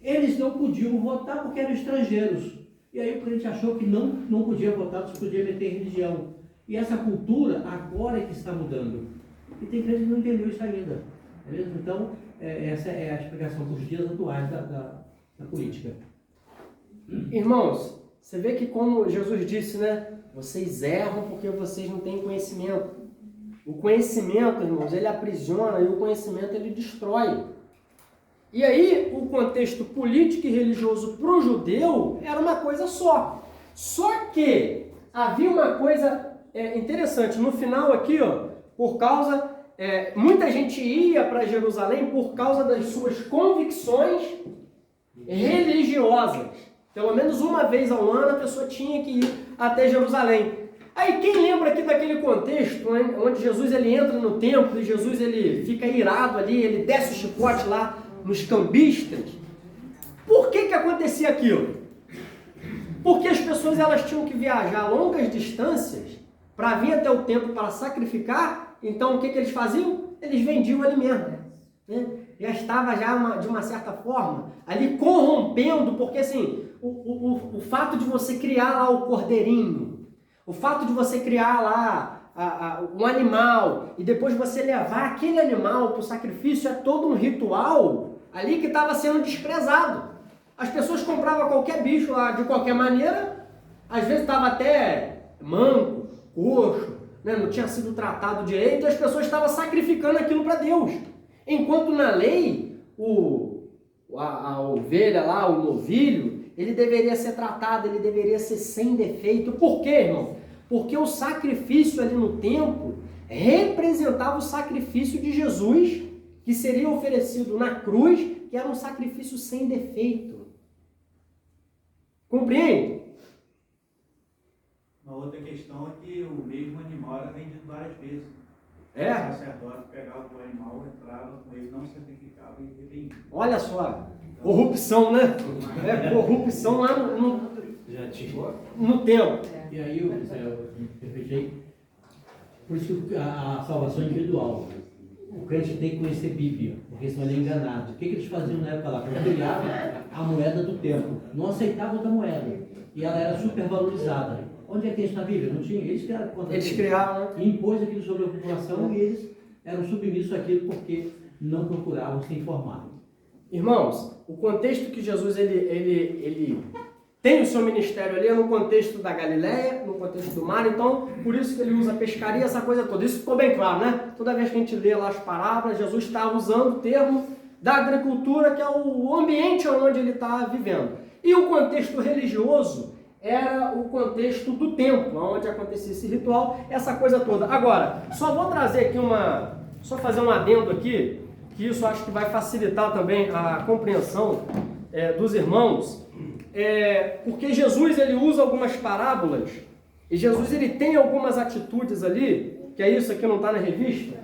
Speaker 8: Eles não podiam votar porque eram estrangeiros. E aí o crente achou que não podia votar, só podia meter em religião. E essa cultura agora é que está mudando. E tem crente que não entendeu isso ainda. É mesmo? Então, essa é a explicação dos dias atuais da política.
Speaker 1: Irmãos, você vê que como Jesus disse, né? Vocês erram porque vocês não têm conhecimento. O conhecimento, irmãos, ele aprisiona e o conhecimento ele destrói. E aí, o contexto político e religioso para o judeu era uma coisa só. Só que havia uma coisa interessante. No final aqui, por causa... muita gente ia para Jerusalém por causa das suas convicções religiosas. Pelo menos uma vez ao ano a pessoa tinha que ir até Jerusalém. Aí quem lembra aqui daquele contexto onde Jesus ele entra no templo e Jesus ele fica irado ali, ele desce o chicote lá nos cambistas? Por que acontecia aquilo? Porque as pessoas elas tinham que viajar longas distâncias para vir até o templo para sacrificar. Então o que eles faziam? Eles vendiam o alimento, né? Já estava de uma certa forma ali corrompendo, porque assim, o fato de você criar lá o cordeirinho, o fato de você criar lá um animal e depois você levar aquele animal para o sacrifício é todo um ritual ali que estava sendo desprezado. As pessoas compravam qualquer bicho lá de qualquer maneira, às vezes estava até manco, coxo, né? Não tinha sido tratado direito, e as pessoas estavam sacrificando aquilo para Deus. Enquanto na lei, a ovelha lá, o novilho, ele deveria ser tratado, ele deveria ser sem defeito. Por quê, irmão? Porque o sacrifício ali no templo representava o sacrifício de Jesus, que seria oferecido na cruz, que era um sacrifício sem defeito. Compreende?
Speaker 10: Uma outra questão é que o mesmo animal era vendido várias vezes.
Speaker 1: É?
Speaker 10: O sacerdote pegava o animal, entrava com ele, não sacrificava e redendia.
Speaker 1: Olha só, corrupção, né? É corrupção lá no templo.
Speaker 8: E aí eu perfeitei. Por isso que a salvação é individual. O crente tem que conhecer a Bíblia, porque senão ele é enganado. O que eles faziam na época lá? Criavam a moeda do templo. Não aceitavam outra moeda. E ela era supervalorizada. Onde é que tem isso na Bíblia? Não tinha. Eles criaram contra
Speaker 1: Eles
Speaker 8: aquilo.
Speaker 1: criaram, né?
Speaker 8: E impôs aquilo sobre a população e eles eram submissos àquilo porque não procuravam se informar.
Speaker 1: Irmãos, o contexto que Jesus ele tem o seu ministério ali é no contexto da Galileia, no contexto do mar, então por isso que ele usa pescaria, essa coisa toda. Isso ficou bem claro, né? Toda vez que a gente lê lá as parábolas, Jesus está usando o termo da agricultura, que é o ambiente onde ele está vivendo. E o contexto religioso era o contexto do templo, onde acontecia esse ritual, essa coisa toda. Agora, só vou trazer aqui só fazer um adendo aqui, que isso acho que vai facilitar também a compreensão dos irmãos, porque Jesus ele usa algumas parábolas, e Jesus ele tem algumas atitudes ali, que é isso aqui não está na revista,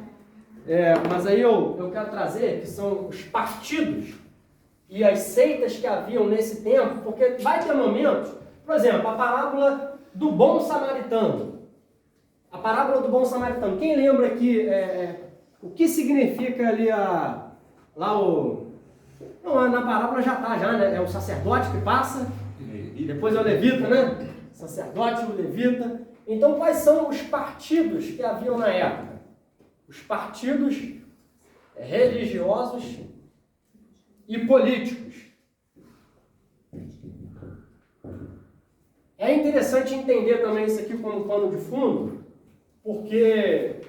Speaker 1: mas aí eu quero trazer, que são os partidos e as seitas que haviam nesse tempo, porque vai ter momentos, por exemplo, a parábola do bom samaritano. A parábola do bom samaritano. Quem lembra aqui o que significa ali Não, na parábola já está, né? É o sacerdote que passa, depois é o levita, né? Sacerdote, o levita. Então, quais são os partidos que haviam na época? Os partidos religiosos e políticos. É interessante entender também isso aqui como pano de fundo, porque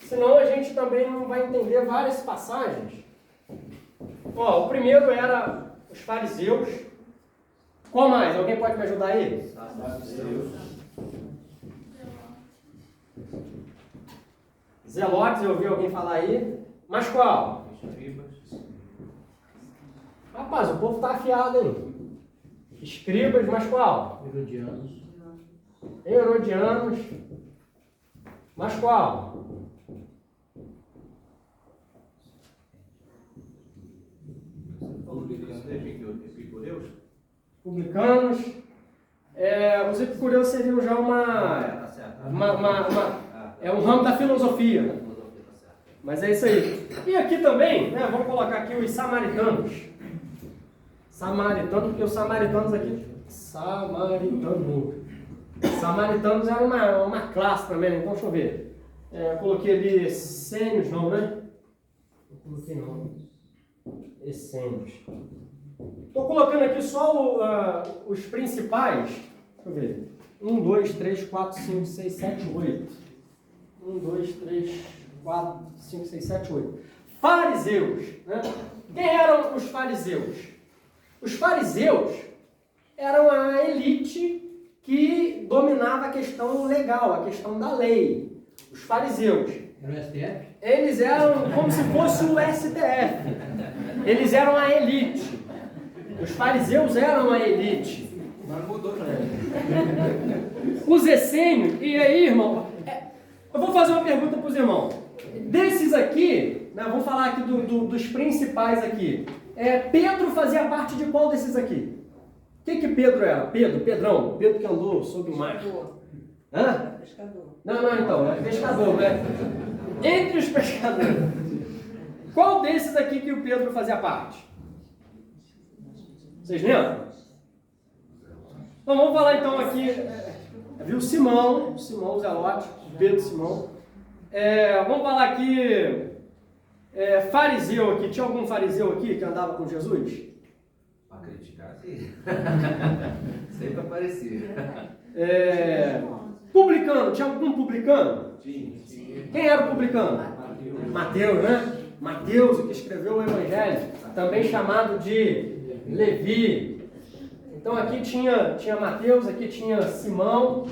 Speaker 1: senão a gente também não vai entender várias passagens. Ó, o primeiro era os fariseus. Qual mais? Alguém pode me ajudar aí? Zelotes, eu ouvi alguém falar aí. Mas qual? Rapaz, o povo está afiado, hein? Escribas, mas qual? Herodianos. Mas qual? Publicanos. Os epicureus seriam já um ramo da filosofia. Mas é isso aí. E aqui também, né, vamos colocar aqui os samaritanos. Samaritanos, porque os samaritanos aqui... Samaritanos era uma classe também, né? Então deixa eu ver. Coloquei ali essênios, não, né? Não coloquei não. Essênios. Estou colocando aqui só os principais. Deixa eu ver. 1, 2, 3, 4, 5, 6, 7, 8. 1, 2, 3, 4, 5, 6, 7, 8. Fariseus. Né? Quem eram os fariseus? Os fariseus eram a elite que dominava a questão legal, a questão da lei. Os fariseus.
Speaker 8: Era o STF?
Speaker 1: Eles eram como se fosse o STF. Eles eram a elite. Os fariseus eram a elite.
Speaker 7: Mas mudou, né?
Speaker 1: Os essênios, e aí, irmão, eu vou fazer uma pergunta para os irmãos. Desses aqui, né, vou falar aqui dos principais aqui. Pedro fazia parte de qual desses aqui? O que Pedro era? Pedrão, Pedro que andou sob o mar. Hã?
Speaker 5: Pescador.
Speaker 1: Não, então, é pescador, né? Entre os pescadores. Qual desses aqui que o Pedro fazia parte? Vocês lembram? Então vamos falar então aqui, viu, Simão Zelote, Pedro Simão. Vamos falar aqui, fariseu aqui, tinha algum fariseu aqui que andava com Jesus?
Speaker 7: Para criticar, sim. Sempre aparecia.
Speaker 1: Publicano, tinha algum publicano?
Speaker 7: Tinha.
Speaker 1: Quem era o publicano? Mateus, né? Mateus, que escreveu o Evangelho, também chamado de Levi. Então aqui tinha Mateus, aqui tinha Simão.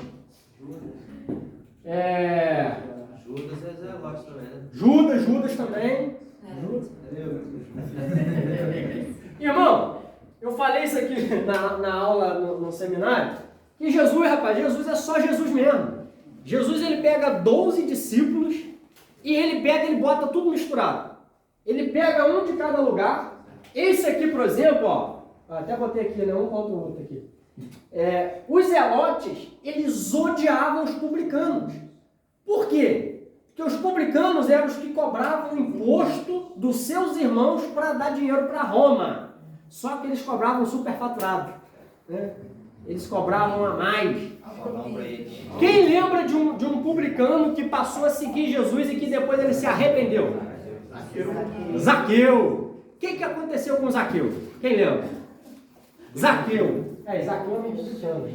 Speaker 7: Judas é Zelote também, né?
Speaker 1: Judas também. Irmão, eu falei isso aqui na aula, no seminário, que Jesus é só Jesus mesmo. Jesus ele pega 12 discípulos e ele pega e ele bota tudo misturado. Ele pega um de cada lugar. Esse aqui, por exemplo, ó, até botei aqui, né, um contra o outro aqui. Os zelotes, eles odiavam os publicanos. Por quê? Porque os publicanos eram os que cobravam imposto dos seus irmãos para dar dinheiro para Roma. Só que eles cobravam superfaturado, né? Eles cobravam a mais. Quem lembra de um publicano que passou a seguir Jesus e que depois ele se arrependeu? Zaqueu. O que aconteceu com Zaqueu? Quem lembra? Zaqueu. Zaqueu é um publicano.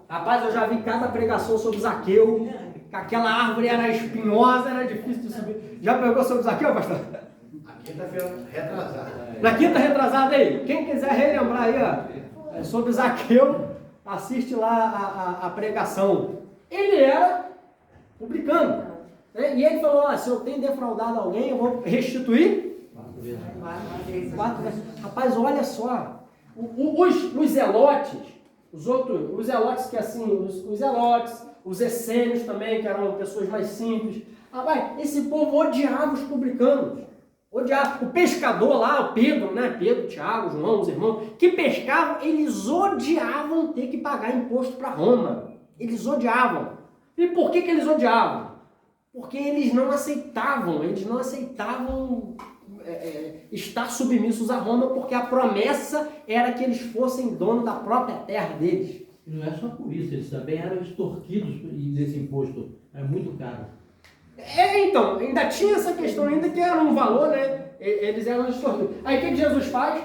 Speaker 1: Rapaz, eu já vi cada pregação sobre Zaqueu, que aquela árvore era espinhosa, era difícil de subir. Já pregou sobre Zaqueu, pastor?
Speaker 7: Quinta-feira retrasada.
Speaker 1: Na quinta retrasada aí, quem quiser relembrar aí, ó, sobre Zaqueu, assiste lá a pregação. Ele era publicano, né? E ele falou, se eu tenho defraudado alguém, eu vou restituir 4 vezes. Rapaz, olha só, os zelotes, os zelotes que assim, os zelotes, os essênios também, que eram pessoas mais simples. Rapaz, esse povo odiava os publicanos. Odiava. O pescador lá, o Pedro, né? Pedro, Tiago, João, os irmãos, que pescavam, eles odiavam ter que pagar imposto para Roma. Eles odiavam. E por que eles odiavam? Porque eles não aceitavam estar submissos a Roma, porque a promessa era que eles fossem donos da própria terra deles.
Speaker 8: E não é só por isso, eles também eram extorquidos desse imposto. É muito caro.
Speaker 1: Então, ainda tinha essa questão, ainda que era um valor, né? Eles eram extorquidos. Aí o que Jesus faz?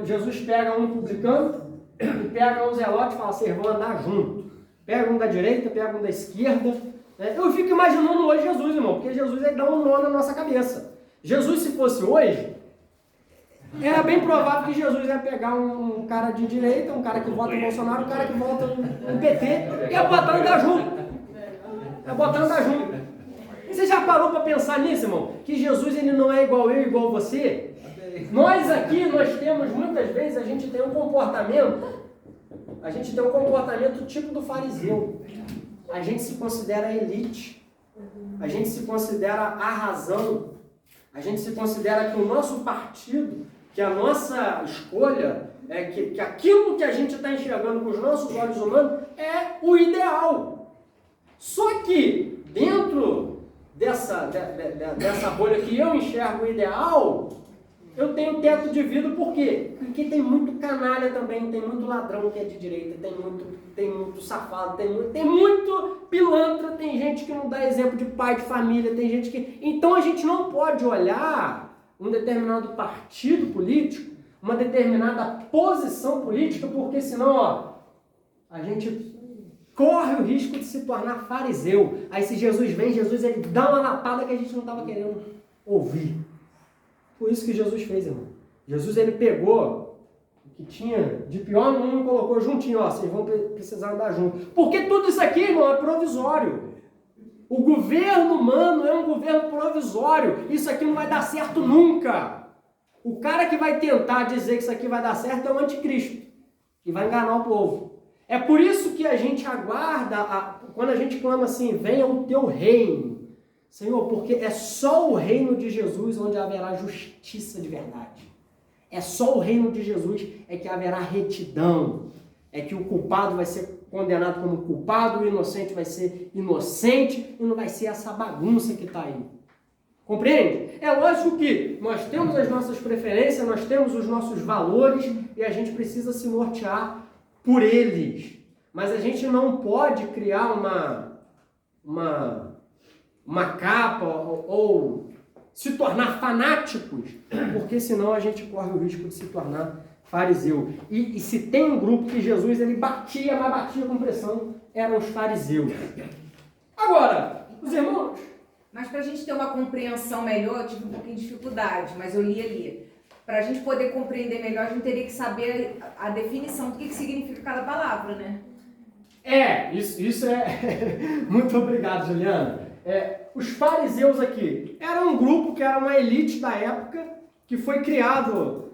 Speaker 1: Jesus pega um publicano e pega um zelote e fala, vocês vão andar junto. Pega um da direita, pega um da esquerda. Né? Eu fico imaginando hoje Jesus, irmão, porque Jesus ele dá um nó na nossa cabeça. Jesus, se fosse hoje, era bem provável que Jesus ia pegar um cara de direita, um cara que vota em Bolsonaro, um cara que vota no PT, e ia botar andar junto. Você já parou para pensar nisso, irmão? Que Jesus ele não é igual eu, igual você? Nós aqui, nós temos, muitas vezes, a gente tem um comportamento tipo do fariseu. A gente se considera elite. A gente se considera a razão. A gente se considera que o nosso partido, que a nossa escolha, que aquilo que a gente está enxergando com os nossos olhos humanos é o ideal. Só que, dentro dessa bolha que eu enxergo o ideal, eu tenho teto de vidro, por quê? Porque tem muito canalha também, tem muito ladrão que é de direita, tem muito safado, tem muito pilantra, tem gente que não dá exemplo de pai de família, tem gente que... Então a gente não pode olhar um determinado partido político, uma determinada posição política, porque senão, a gente corre o risco de se tornar fariseu. Aí se Jesus vem, ele dá uma lapada que a gente não estava querendo ouvir. Por isso que Jesus fez, irmão. Jesus ele pegou o que tinha de pior no mundo e colocou juntinho, vocês vão precisar andar juntos. Porque tudo isso aqui, irmão, é provisório. O governo humano é um governo provisório. Isso aqui não vai dar certo nunca. O cara que vai tentar dizer que isso aqui vai dar certo é o anticristo, que vai enganar o povo. É por isso que a gente aguarda, quando a gente clama assim, venha o teu reino, Senhor, porque é só o reino de Jesus onde haverá justiça de verdade. É só o reino de Jesus é que haverá retidão, é que o culpado vai ser condenado como culpado, o inocente vai ser inocente e não vai ser essa bagunça que está aí. Compreende? É lógico que nós temos as nossas preferências, nós temos os nossos valores e a gente precisa se nortear por eles. Mas a gente não pode criar uma capa ou se tornar fanáticos, porque senão a gente corre o risco de se tornar fariseu. E se tem um grupo que Jesus ele batia, mas batia com pressão, eram os fariseus. Agora, os irmãos...
Speaker 3: Mas para a gente ter uma compreensão melhor, eu tive um pouquinho de dificuldade, mas eu li ali. Para a gente poder compreender melhor, a gente teria que saber a definição do que significa cada palavra, né?
Speaker 1: Isso é... Muito obrigado, Juliana. Os fariseus aqui eram um grupo que era uma elite da época, que foi criado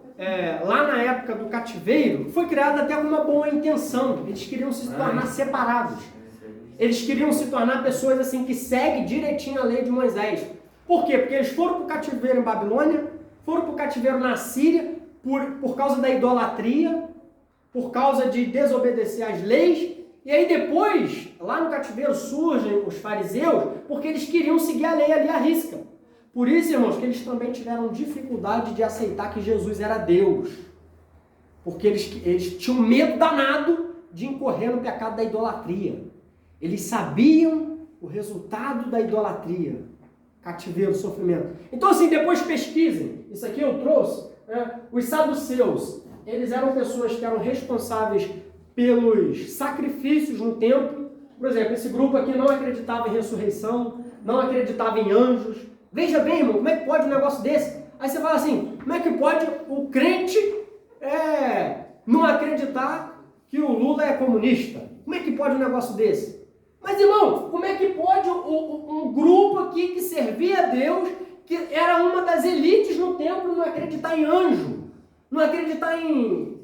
Speaker 1: lá na época do cativeiro, foi criado até com uma boa intenção. Eles queriam se tornar separados. Eles queriam se tornar pessoas assim que seguem direitinho a lei de Moisés. Por quê? Porque eles foram para o cativeiro em Babilônia, foram para o cativeiro na Síria, por causa da idolatria, por causa de desobedecer às leis. E aí depois, lá no cativeiro, surgem os fariseus, porque eles queriam seguir a lei ali à risca. Por isso, irmãos, que eles também tiveram dificuldade de aceitar que Jesus era Deus. Porque eles tinham medo danado de incorrer no pecado da idolatria. Eles sabiam o resultado da idolatria. Cativeiro, sofrimento. Então, assim, depois pesquisem. Isso aqui eu trouxe. Né? Os saduceus, eles eram pessoas que eram responsáveis pelos sacrifícios no templo. Por exemplo, esse grupo aqui não acreditava em ressurreição, não acreditava em anjos. Veja bem, irmão, como é que pode um negócio desse? Aí você fala assim, como é que pode o crente não acreditar que o Lula é comunista? Como é que pode um negócio desse? Mas, irmão, como é que pode um grupo aqui que servia a Deus, que era uma das elites no templo, não acreditar em anjo? Não acreditar em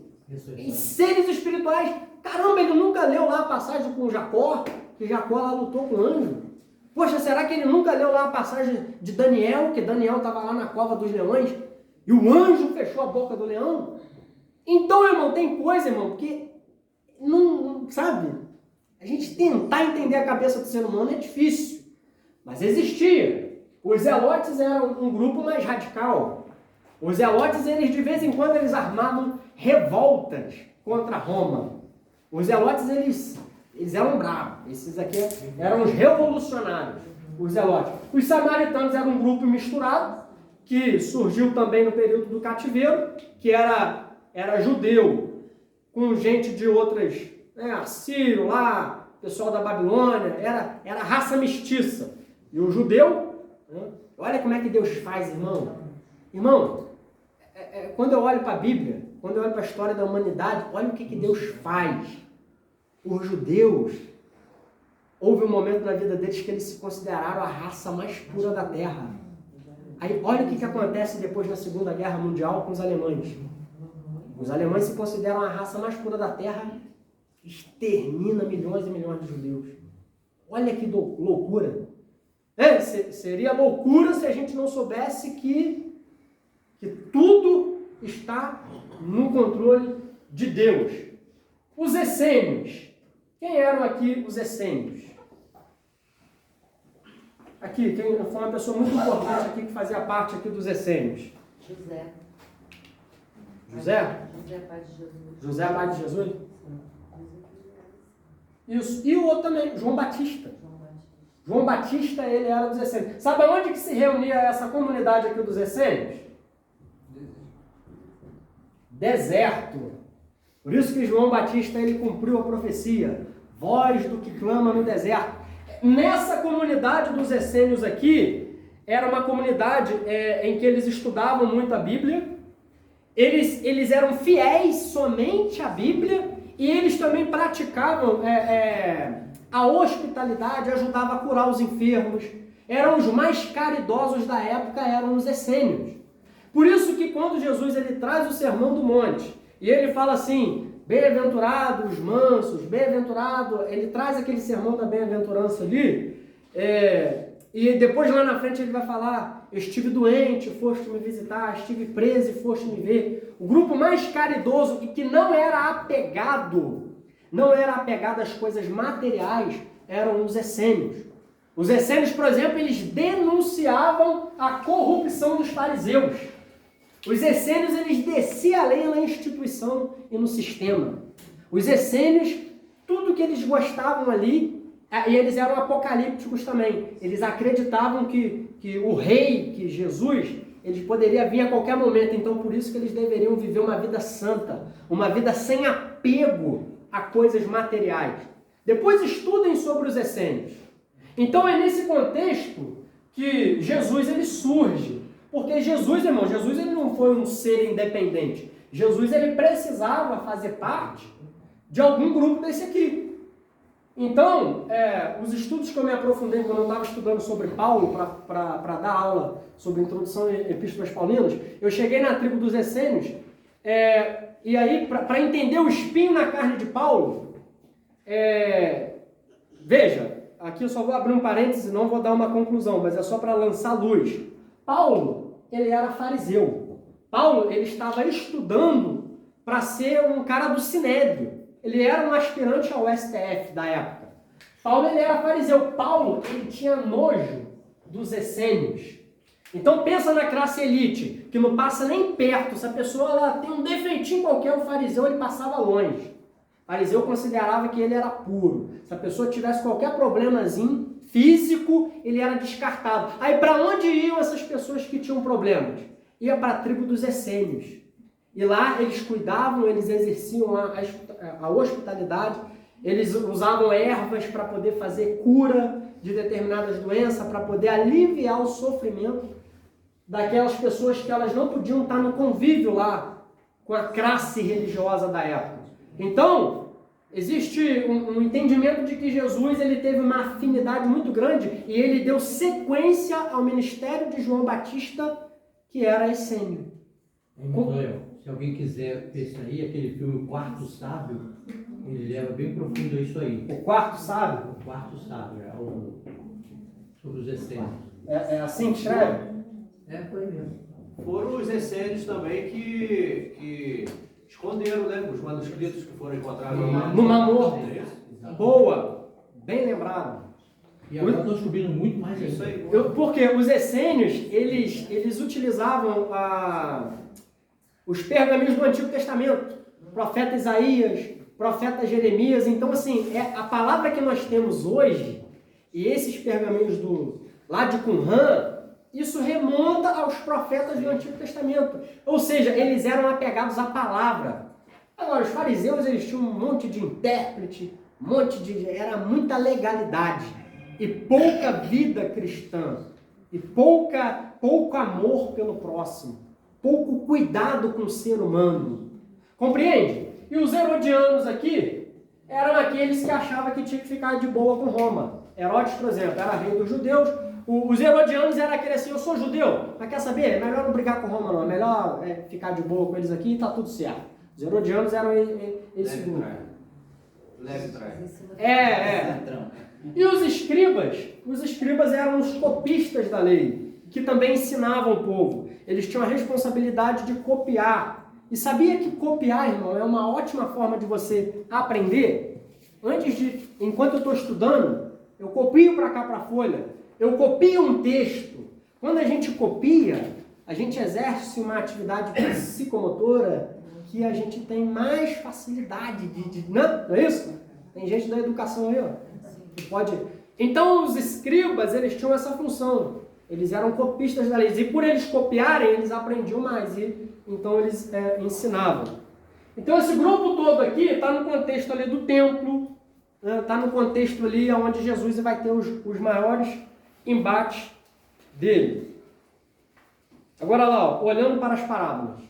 Speaker 1: seres espirituais? Caramba, ele nunca leu lá a passagem com Jacó, que Jacó lá lutou com o anjo? Poxa, será que ele nunca leu lá a passagem de Daniel, que Daniel estava lá na cova dos leões, e o anjo fechou a boca do leão? Então, irmão, tem coisa, irmão, que não sabe? A gente tentar entender a cabeça do ser humano é difícil, mas existia. Os zelotes eram um grupo mais radical. Os zelotes, eles de vez em quando, eles armavam revoltas contra Roma. Os zelotes, eles eram bravos. Esses aqui eram os revolucionários, os zelotes. Os samaritanos eram um grupo misturado, que surgiu também no período do cativeiro, que era judeu, com gente de outras, assírio lá, pessoal da Babilônia, era raça mestiça. E o judeu, olha como é que Deus faz, irmão. Irmão, quando eu olho para a Bíblia, quando eu olho para a história da humanidade, olha o que Deus faz. Os judeus, houve um momento na vida deles que eles se consideraram a raça mais pura da terra. Aí olha o que acontece depois da Segunda Guerra Mundial com os alemães. Os alemães se consideram a raça mais pura da terra, extermina milhões e milhões de judeus. Olha que loucura. Seria loucura se a gente não soubesse que tudo está no controle de Deus. Os essênios. Quem eram aqui os essênios? Aqui, foi uma pessoa muito importante aqui que fazia parte aqui dos essênios.
Speaker 5: José.
Speaker 1: José?
Speaker 5: José, pai de Jesus.
Speaker 1: José, pai de Jesus? Isso. E o outro também, João Batista. João Batista, ele era dos essênios. Sabe onde que se reunia essa comunidade aqui dos essênios? Deserto. Por isso que João Batista, ele cumpriu a profecia. Voz do que clama no deserto. Nessa comunidade dos essênios aqui, era uma comunidade em que eles estudavam muito a Bíblia. Eles eram fiéis somente à Bíblia e eles também praticavam a hospitalidade, ajudavam a curar os enfermos. Eram os mais caridosos da época, eram os essênios. Por isso que quando Jesus ele traz o Sermão do Monte e ele fala assim, bem-aventurados os mansos, bem-aventurado, ele traz aquele sermão da bem-aventurança ali, e depois lá na frente ele vai falar, estive doente, foste me visitar, estive preso e foste me ver. O grupo mais caridoso e que não era apegado às coisas materiais, eram os essênios. Os essênios, por exemplo, eles denunciavam a corrupção dos fariseus. Os essênios, eles desciam a lei na instituição e no sistema. Os essênios, tudo que eles gostavam ali, e eles eram apocalípticos também. Eles acreditavam que o rei, que Jesus, ele poderia vir a qualquer momento. Então, por isso que eles deveriam viver uma vida santa, uma vida sem apego a coisas materiais. Depois estudem sobre os essênios. Então, é nesse contexto que Jesus ele surge. Porque Jesus, irmão, Jesus ele não foi um ser independente. Jesus ele precisava fazer parte de algum grupo desse aqui. Então, os estudos que eu me aprofundei quando eu estava estudando sobre Paulo, para dar aula sobre introdução a epístolas paulinas, eu cheguei na tribo dos essênios, e aí, para entender o espinho na carne de Paulo, Veja, aqui eu só vou abrir um parêntese, não vou dar uma conclusão, mas é só para lançar luz. Paulo, ele era fariseu. Paulo, ele estava estudando para ser um cara do Sinédrio. Ele era um aspirante ao STF da época. Paulo, ele era fariseu. Paulo, ele tinha nojo dos essênios. Então pensa na classe elite, que não passa nem perto. Se a pessoa ela tem um defeitinho qualquer, o fariseu ele passava longe. O fariseu considerava que ele era puro. Se a pessoa tivesse qualquer problemazinho físico, ele era descartado. Aí para onde iam essas pessoas que tinham problemas? Ia para a tribo dos essênios. E lá eles cuidavam, eles exerciam a hospitalidade, eles usavam ervas para poder fazer cura de determinadas doenças, para poder aliviar o sofrimento daquelas pessoas que elas não podiam estar no convívio lá com a classe religiosa da época. Então, existe um entendimento de que Jesus ele teve uma afinidade muito grande e ele deu sequência ao ministério de João Batista, que era essênio.
Speaker 8: Se alguém quiser ver isso aí, aquele filme O Quarto Sábio, ele leva bem profundo isso aí.
Speaker 1: O Quarto Sábio?
Speaker 8: O Quarto Sábio, sobre os essênios.
Speaker 1: É assim que escreve?
Speaker 8: Foi mesmo.
Speaker 7: Foram os essênios também que esconderam, né? Os manuscritos que foram encontrados
Speaker 1: no Mar Morto. Boa, bem lembrado.
Speaker 8: E agora estão descobrindo muito mais isso aí.
Speaker 1: Porque os essênios, eles utilizavam os pergaminhos do Antigo Testamento, profeta Isaías, profeta Jeremias. Então, assim, a palavra que nós temos hoje, e esses pergaminhos lá de Qumran, isso remonta aos profetas do Antigo Testamento. Ou seja, eles eram apegados à palavra. Agora, os fariseus, eles tinham um monte de intérprete, era muita legalidade e pouca vida cristã, e pouco amor pelo próximo, pouco cuidado com o ser humano. Compreende? E os herodianos aqui eram aqueles que achavam que tinha que ficar de boa com Roma. Herodes, por exemplo, era rei dos judeus. Os herodianos eram aquele assim, eu sou judeu, mas quer saber? É melhor não brigar com Roma não, é melhor ficar de boa com eles aqui e tá tudo certo. Os herodianos eram esse grupo.
Speaker 7: Leve trás.
Speaker 1: E os escribas eram os copistas da lei, que também ensinavam o povo. Eles tinham a responsabilidade de copiar. E sabia que copiar, irmão, é uma ótima forma de você aprender? Enquanto eu estou estudando, eu copio para cá para a folha. Eu copio um texto. Quando a gente copia, a gente exerce uma atividade psicomotora que a gente tem mais facilidade não é isso? Tem gente da educação aí, ó, que pode... Então, os escribas, eles tinham essa função. Eles eram copistas da lei. E por eles copiarem, eles aprendiam mais. Então, eles ensinavam. Então, esse grupo todo aqui está no contexto ali do templo, está no contexto ali onde Jesus vai ter os maiores embates dele. Agora lá, ó, olhando para as parábolas.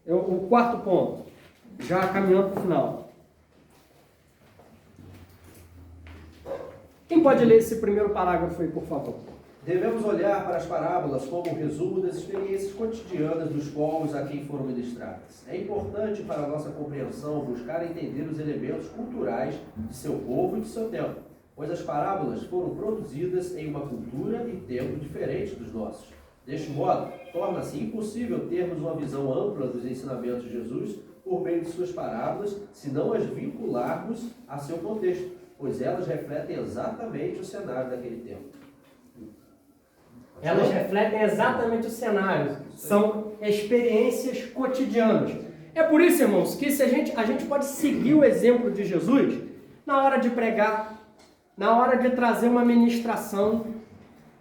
Speaker 1: O quarto ponto, já caminhando para o final. Quem pode ler esse primeiro parágrafo aí, por favor?
Speaker 11: Devemos olhar para as parábolas como um resumo das experiências cotidianas dos povos a quem foram ministradas. É importante para a nossa compreensão buscar entender os elementos culturais de seu povo e de seu tempo, pois as parábolas foram produzidas em uma cultura e tempo diferentes dos nossos. Deste modo, torna-se impossível termos uma visão ampla dos ensinamentos de Jesus por meio de suas parábolas, se não as vincularmos a seu contexto, pois elas refletem exatamente o cenário daquele tempo.
Speaker 1: Elas refletem exatamente o cenário. São experiências cotidianas. É por isso, irmãos, que se a gente pode seguir o exemplo de Jesus na hora de pregar, na hora de trazer uma ministração,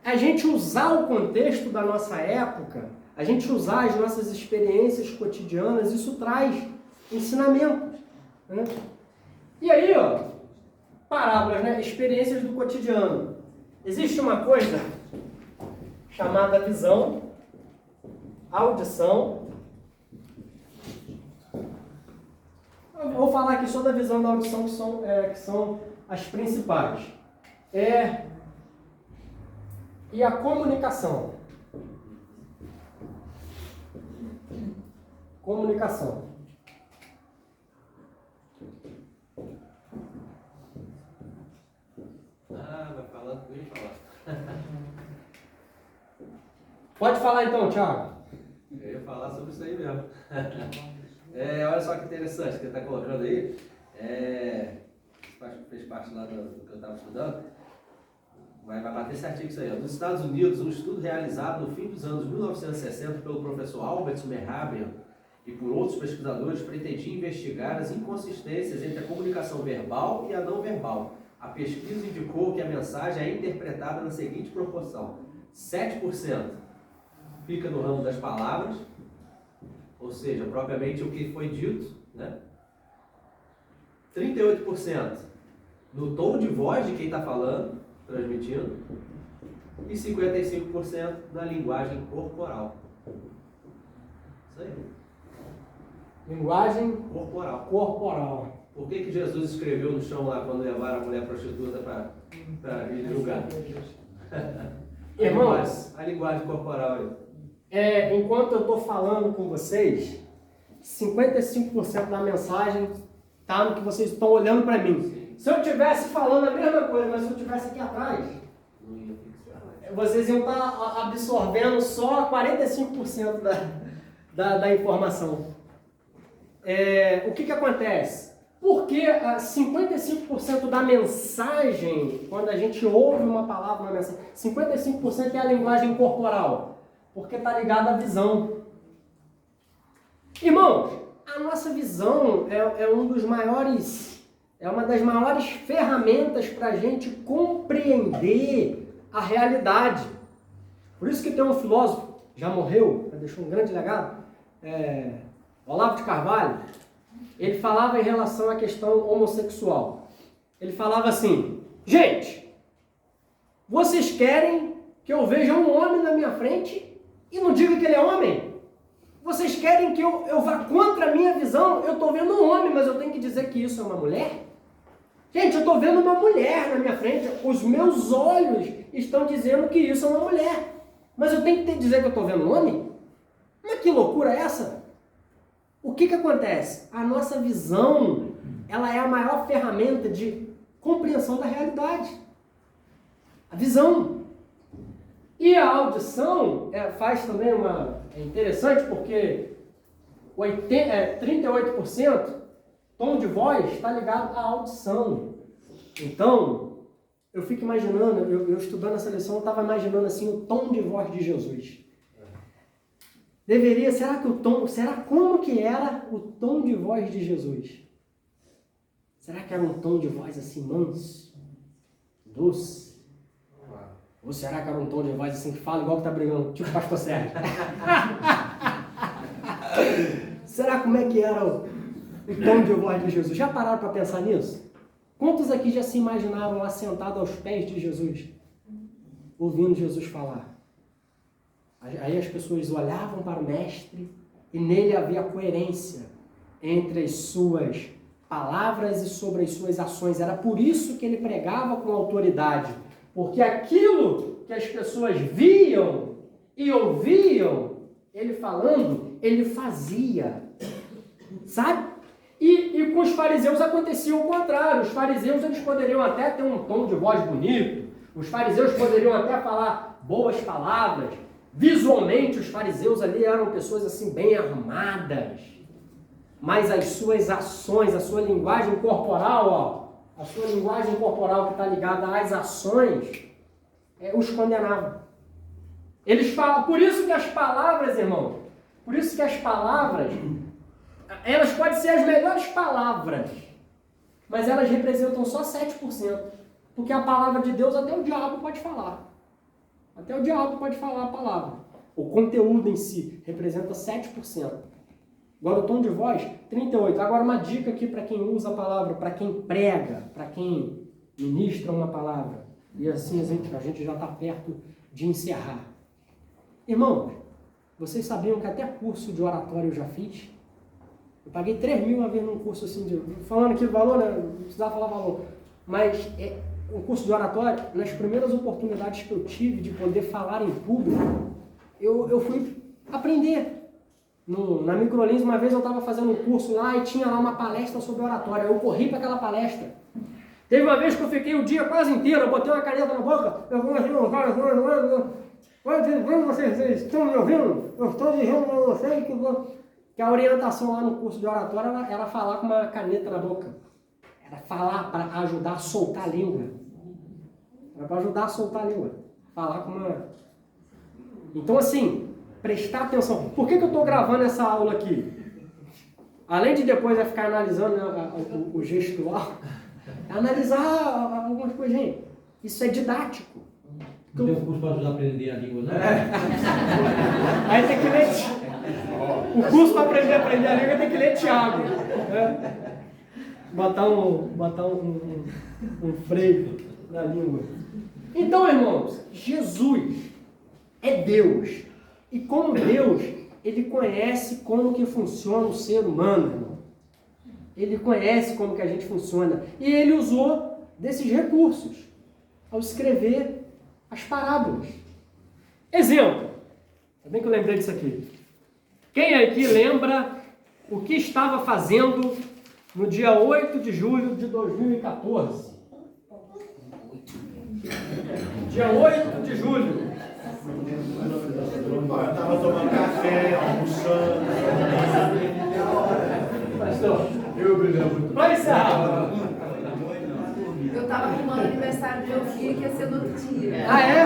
Speaker 1: a gente usar o contexto da nossa época, a gente usar as nossas experiências cotidianas, isso traz ensinamentos, né? E aí, ó, parábolas, né? Experiências do cotidiano. Existe uma coisa chamada visão, audição. Eu vou falar aqui só da visão e da audição, que são as principais. E a comunicação. Comunicação. Pode falar então, Thiago.
Speaker 11: Eu ia falar sobre isso aí mesmo. Olha só que interessante que ele está colocando aí. Fez parte lá do que eu estava estudando. Vai bater certinho isso aí. Ó. Nos Estados Unidos, um estudo realizado no fim dos anos 1960 pelo professor Albert Mehrabian e por outros pesquisadores pretendia investigar as inconsistências entre a comunicação verbal e a não verbal. A pesquisa indicou que a mensagem é interpretada na seguinte proporção: 7% fica no ramo das palavras, ou seja, propriamente o que foi dito, né? 38% no tom de voz de quem está falando, transmitindo, e 55% na linguagem corporal. Isso aí.
Speaker 1: Linguagem
Speaker 11: corporal. Por que Jesus escreveu no chão lá quando levaram a mulher prostituta para julgar?
Speaker 1: Irmãos,
Speaker 11: a linguagem corporal
Speaker 1: aí. Enquanto eu estou falando com vocês, 55% da mensagem está no que vocês estão olhando para mim. Sim. Se eu estivesse falando a mesma coisa, mas se eu estivesse aqui atrás, vocês iam estar absorvendo só 45% da informação. O que acontece? Porque 55% da mensagem, quando a gente ouve uma palavra, uma mensagem, 55% é a linguagem corporal, porque está ligado à visão. Irmãos, a nossa visão é uma das maiores ferramentas para a gente compreender a realidade. Por isso que tem um filósofo, já morreu, deixou um grande legado, Olavo de Carvalho. Ele falava em relação à questão homossexual. Ele falava assim: gente, vocês querem que eu veja um homem na minha frente e não diga que ele é homem? Vocês querem que eu vá contra a minha visão? Eu estou vendo um homem, mas eu tenho que dizer que isso é uma mulher? Gente, eu estou vendo uma mulher na minha frente. Os meus olhos estão dizendo que isso é uma mulher. Mas eu tenho que dizer que eu estou vendo um homem? Mas que loucura é essa? O que acontece? A nossa visão, ela é a maior ferramenta de compreensão da realidade. A visão. E a audição faz também é interessante porque 38% tom de voz está ligado à audição. Então, eu fico imaginando, eu estudando essa lição, eu estava imaginando assim o tom de voz de Jesus. Como que era o tom de voz de Jesus? Será que era um tom de voz assim manso, doce? Ou será que era um tom de voz assim que fala igual que tá brigando, tipo o pastor Sérgio? Será como é que era o tom de voz de Jesus? Já pararam para pensar nisso? Quantos aqui já se imaginaram lá sentado aos pés de Jesus, ouvindo Jesus falar? Aí as pessoas olhavam para o mestre e nele havia coerência entre as suas palavras e sobre as suas ações. Era por isso que ele pregava com autoridade, porque aquilo que as pessoas viam e ouviam ele falando, ele fazia, sabe? E com os fariseus acontecia o contrário. Os fariseus eles poderiam até ter um tom de voz bonito, os fariseus poderiam até falar boas palavras. Visualmente, os fariseus ali eram pessoas assim bem arrumadas, mas as suas ações, a sua linguagem corporal, a sua linguagem corporal que está ligada às ações, os condenavam. Eles falam, por isso que as palavras, irmão, elas podem ser as melhores palavras, mas elas representam só 7%, porque a palavra de Deus até o diabo pode falar. Até o diabo pode falar a palavra. O conteúdo em si representa 7%. Agora o tom de voz, 38%. Agora uma dica aqui para quem usa a palavra, para quem prega, para quem ministra uma palavra. E assim a gente já está perto de encerrar. Irmãos, vocês sabiam que até curso de oratório eu já fiz? Eu paguei 3 mil uma vez num curso assim, falando aqui do valor, né? Não precisava falar valor. Mas o curso de oratório, nas primeiras oportunidades que eu tive de poder falar em público, eu fui aprender. Na Microlins, uma vez eu estava fazendo um curso lá e tinha lá uma palestra sobre oratório. Eu corri para aquela palestra. Teve uma vez que eu fiquei o dia quase inteiro, eu botei uma caneta na boca, Vocês estão me ouvindo? Eu estou dizendo para vocês que a orientação lá no curso de oratória era falar com uma caneta na boca. Era falar para ajudar a soltar a língua. Era para ajudar a soltar a língua. Falar com uma... Então, assim, prestar atenção. Por que eu estou gravando essa aula aqui? Além de depois eu ficar analisando, né, o gestual, analisar algumas coisinhas. Isso é didático.
Speaker 8: Não tem um curso para ajudar a aprender a língua, não?
Speaker 1: Aí tem que ler... O curso para aprender a língua tem que ler Tiago. Né? Botar um freio na língua. Então, irmãos, Jesus é Deus. E como Deus, Ele conhece como que funciona o ser humano, irmão. Ele conhece como que a gente funciona. E Ele usou desses recursos ao escrever as parábolas. Exemplo. Ainda bem que eu lembrei disso aqui. Quem aqui lembra o que estava fazendo no dia 8 de julho de 2014? Dia 8 de julho.
Speaker 7: Eu estava tomando café, almoçando.
Speaker 1: Pastor,
Speaker 7: Eu brilhei muito.
Speaker 1: para encerrar.
Speaker 3: Eu estava arrumando o aniversário do meu filho, que ia ser no outro dia.
Speaker 1: Ah, é?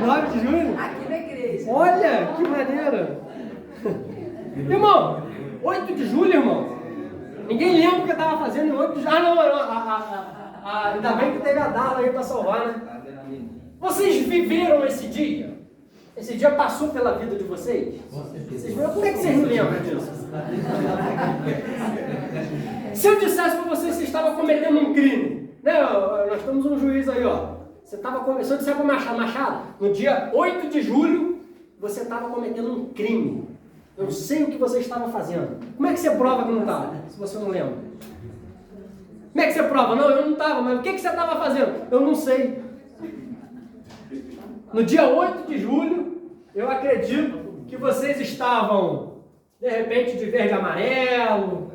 Speaker 1: 9 de julho?
Speaker 3: Aqui na igreja.
Speaker 1: Olha, que maneira. Irmão, 8 de julho, irmão. Ninguém lembra o que eu estava fazendo em 8 de julho. Ah, não. Ainda bem que teve a Darla aí para salvar, né? Vocês viveram esse dia? Esse dia passou pela vida de vocês? Vocês viram? Como é que vocês não lembram disso? Se eu dissesse para vocês que você estava cometendo um crime, né? Nós temos um juiz aí, ó. Você estava começando a dizer para Machado, no dia 8 de julho, você estava cometendo um crime. Eu sei o que você estava fazendo. Como é que você prova que não estava, se você não lembra? Como é que você prova? Não, eu não estava, mas o que você estava fazendo? Eu não sei. No dia 8 de julho, eu acredito que vocês estavam, de repente, de verde e amarelo,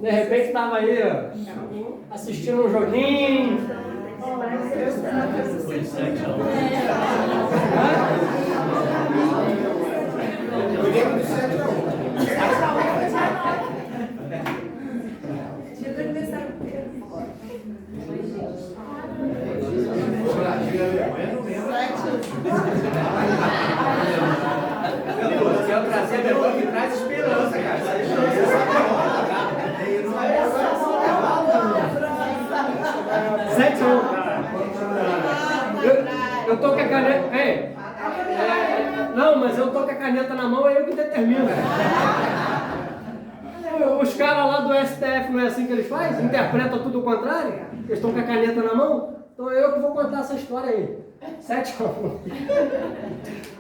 Speaker 1: de repente estava aí assistindo um joguinho.
Speaker 7: Foi 7 a 1.
Speaker 1: Eu lembro de 7 a 1.
Speaker 3: Dia do aniversário do Pedro.
Speaker 7: Eu quero trazer a memória que traz esperança, cara.
Speaker 1: Eu tô com a caneta. Não, mas eu tô com a caneta na mão, é eu que determino. Os caras lá do STF não é assim que eles fazem? Interpretam tudo o contrário? Eles estão com a caneta na mão? Então é eu que vou contar essa história aí. 7 a 1.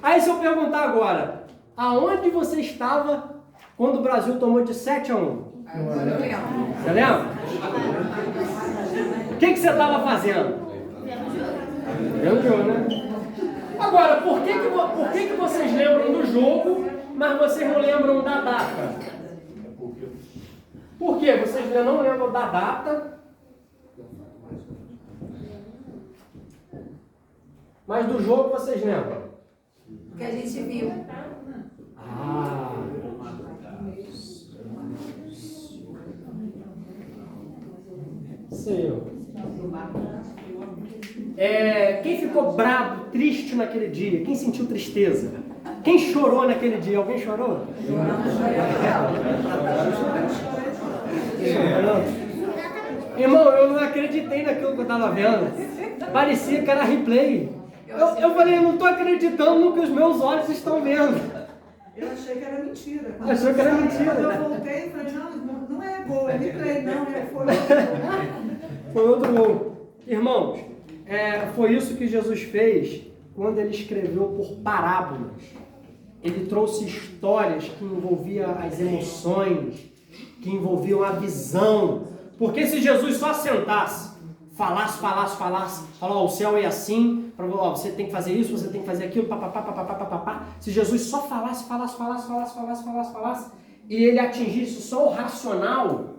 Speaker 1: Aí se eu perguntar agora, aonde você estava quando o Brasil tomou de 7 a 1?
Speaker 3: Eu lembro.
Speaker 1: Você lembra? O que você estava fazendo? Vendo o jogo, né? Agora, por que vocês lembram do jogo, mas vocês não lembram da data? Por quê? Vocês não lembram da data, mas do jogo vocês lembram?
Speaker 3: Que a gente viu.
Speaker 1: Ah. Sei eu. Quem ficou bravo, triste naquele dia? Quem sentiu tristeza? Quem chorou naquele dia? Alguém chorou? Irmão, eu não acreditei naquilo que eu estava vendo. Parecia que era replay. Eu falei, eu não estou acreditando no que os meus olhos estão vendo.
Speaker 6: Eu achei que era mentira.
Speaker 1: Achou que era mentira.
Speaker 6: Quando eu voltei, eu falei, não é gol, é replay, não, foi outro gol.
Speaker 1: Foi outro gol. Irmãos, foi isso que Jesus fez quando ele escreveu por parábolas. Ele trouxe histórias que envolviam as emoções, que envolviam a visão. Porque se Jesus só sentasse, falasse, falar, o céu é assim, você tem que fazer isso, você tem que fazer aquilo, papapá. Se Jesus só falasse, e ele atingisse só o racional,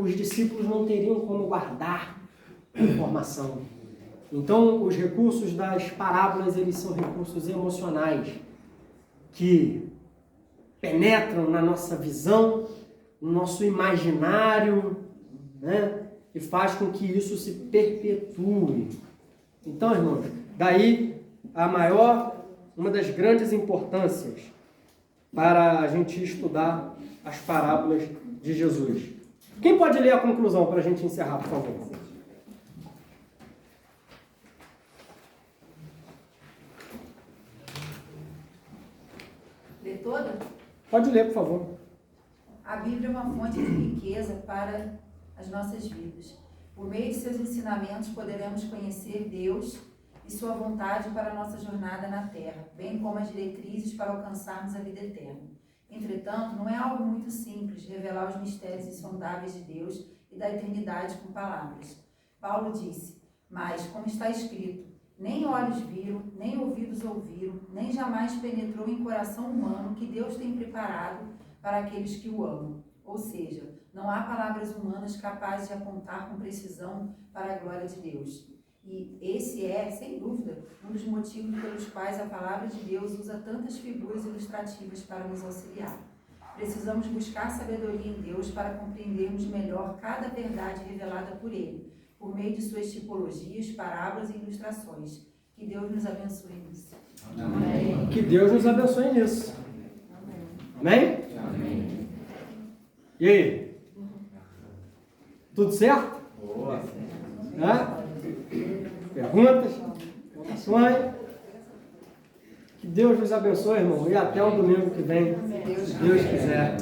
Speaker 1: os discípulos não teriam como guardar a informação. Então, os recursos das parábolas, eles são recursos emocionais que penetram na nossa visão, no nosso imaginário, né? E faz com que isso se perpetue. Então, irmãos, daí uma das grandes importâncias para a gente estudar as parábolas de Jesus. Quem pode ler a conclusão para a gente encerrar, por favor?
Speaker 12: Lê toda?
Speaker 1: Pode ler, por favor.
Speaker 12: A Bíblia é uma fonte de riqueza para as nossas vidas. Por meio de seus ensinamentos, poderemos conhecer Deus e sua vontade para a nossa jornada na Terra, bem como as diretrizes para alcançarmos a vida eterna. Entretanto, não é algo muito simples revelar os mistérios insondáveis de Deus e da eternidade com palavras. Paulo disse: mas, como está escrito, nem olhos viram, nem ouvidos ouviram, nem jamais penetrou em coração humano que Deus tem preparado para aqueles que o amam. Ou seja, não há palavras humanas capazes de apontar com precisão para a glória de Deus. E esse é, sem dúvida, um dos motivos pelos quais a palavra de Deus usa tantas figuras ilustrativas para nos auxiliar. Precisamos buscar sabedoria em Deus para compreendermos melhor cada verdade revelada por Ele, por meio de suas tipologias, parábolas e ilustrações. Que Deus nos abençoe nisso.
Speaker 1: Amém. Que Deus nos abençoe nisso. Amém?
Speaker 12: Amém.
Speaker 1: E aí? Tudo certo?
Speaker 11: Boa.
Speaker 1: Perguntas? Perguntações? Que Deus nos abençoe, irmão. E até o domingo que vem, se Deus quiser.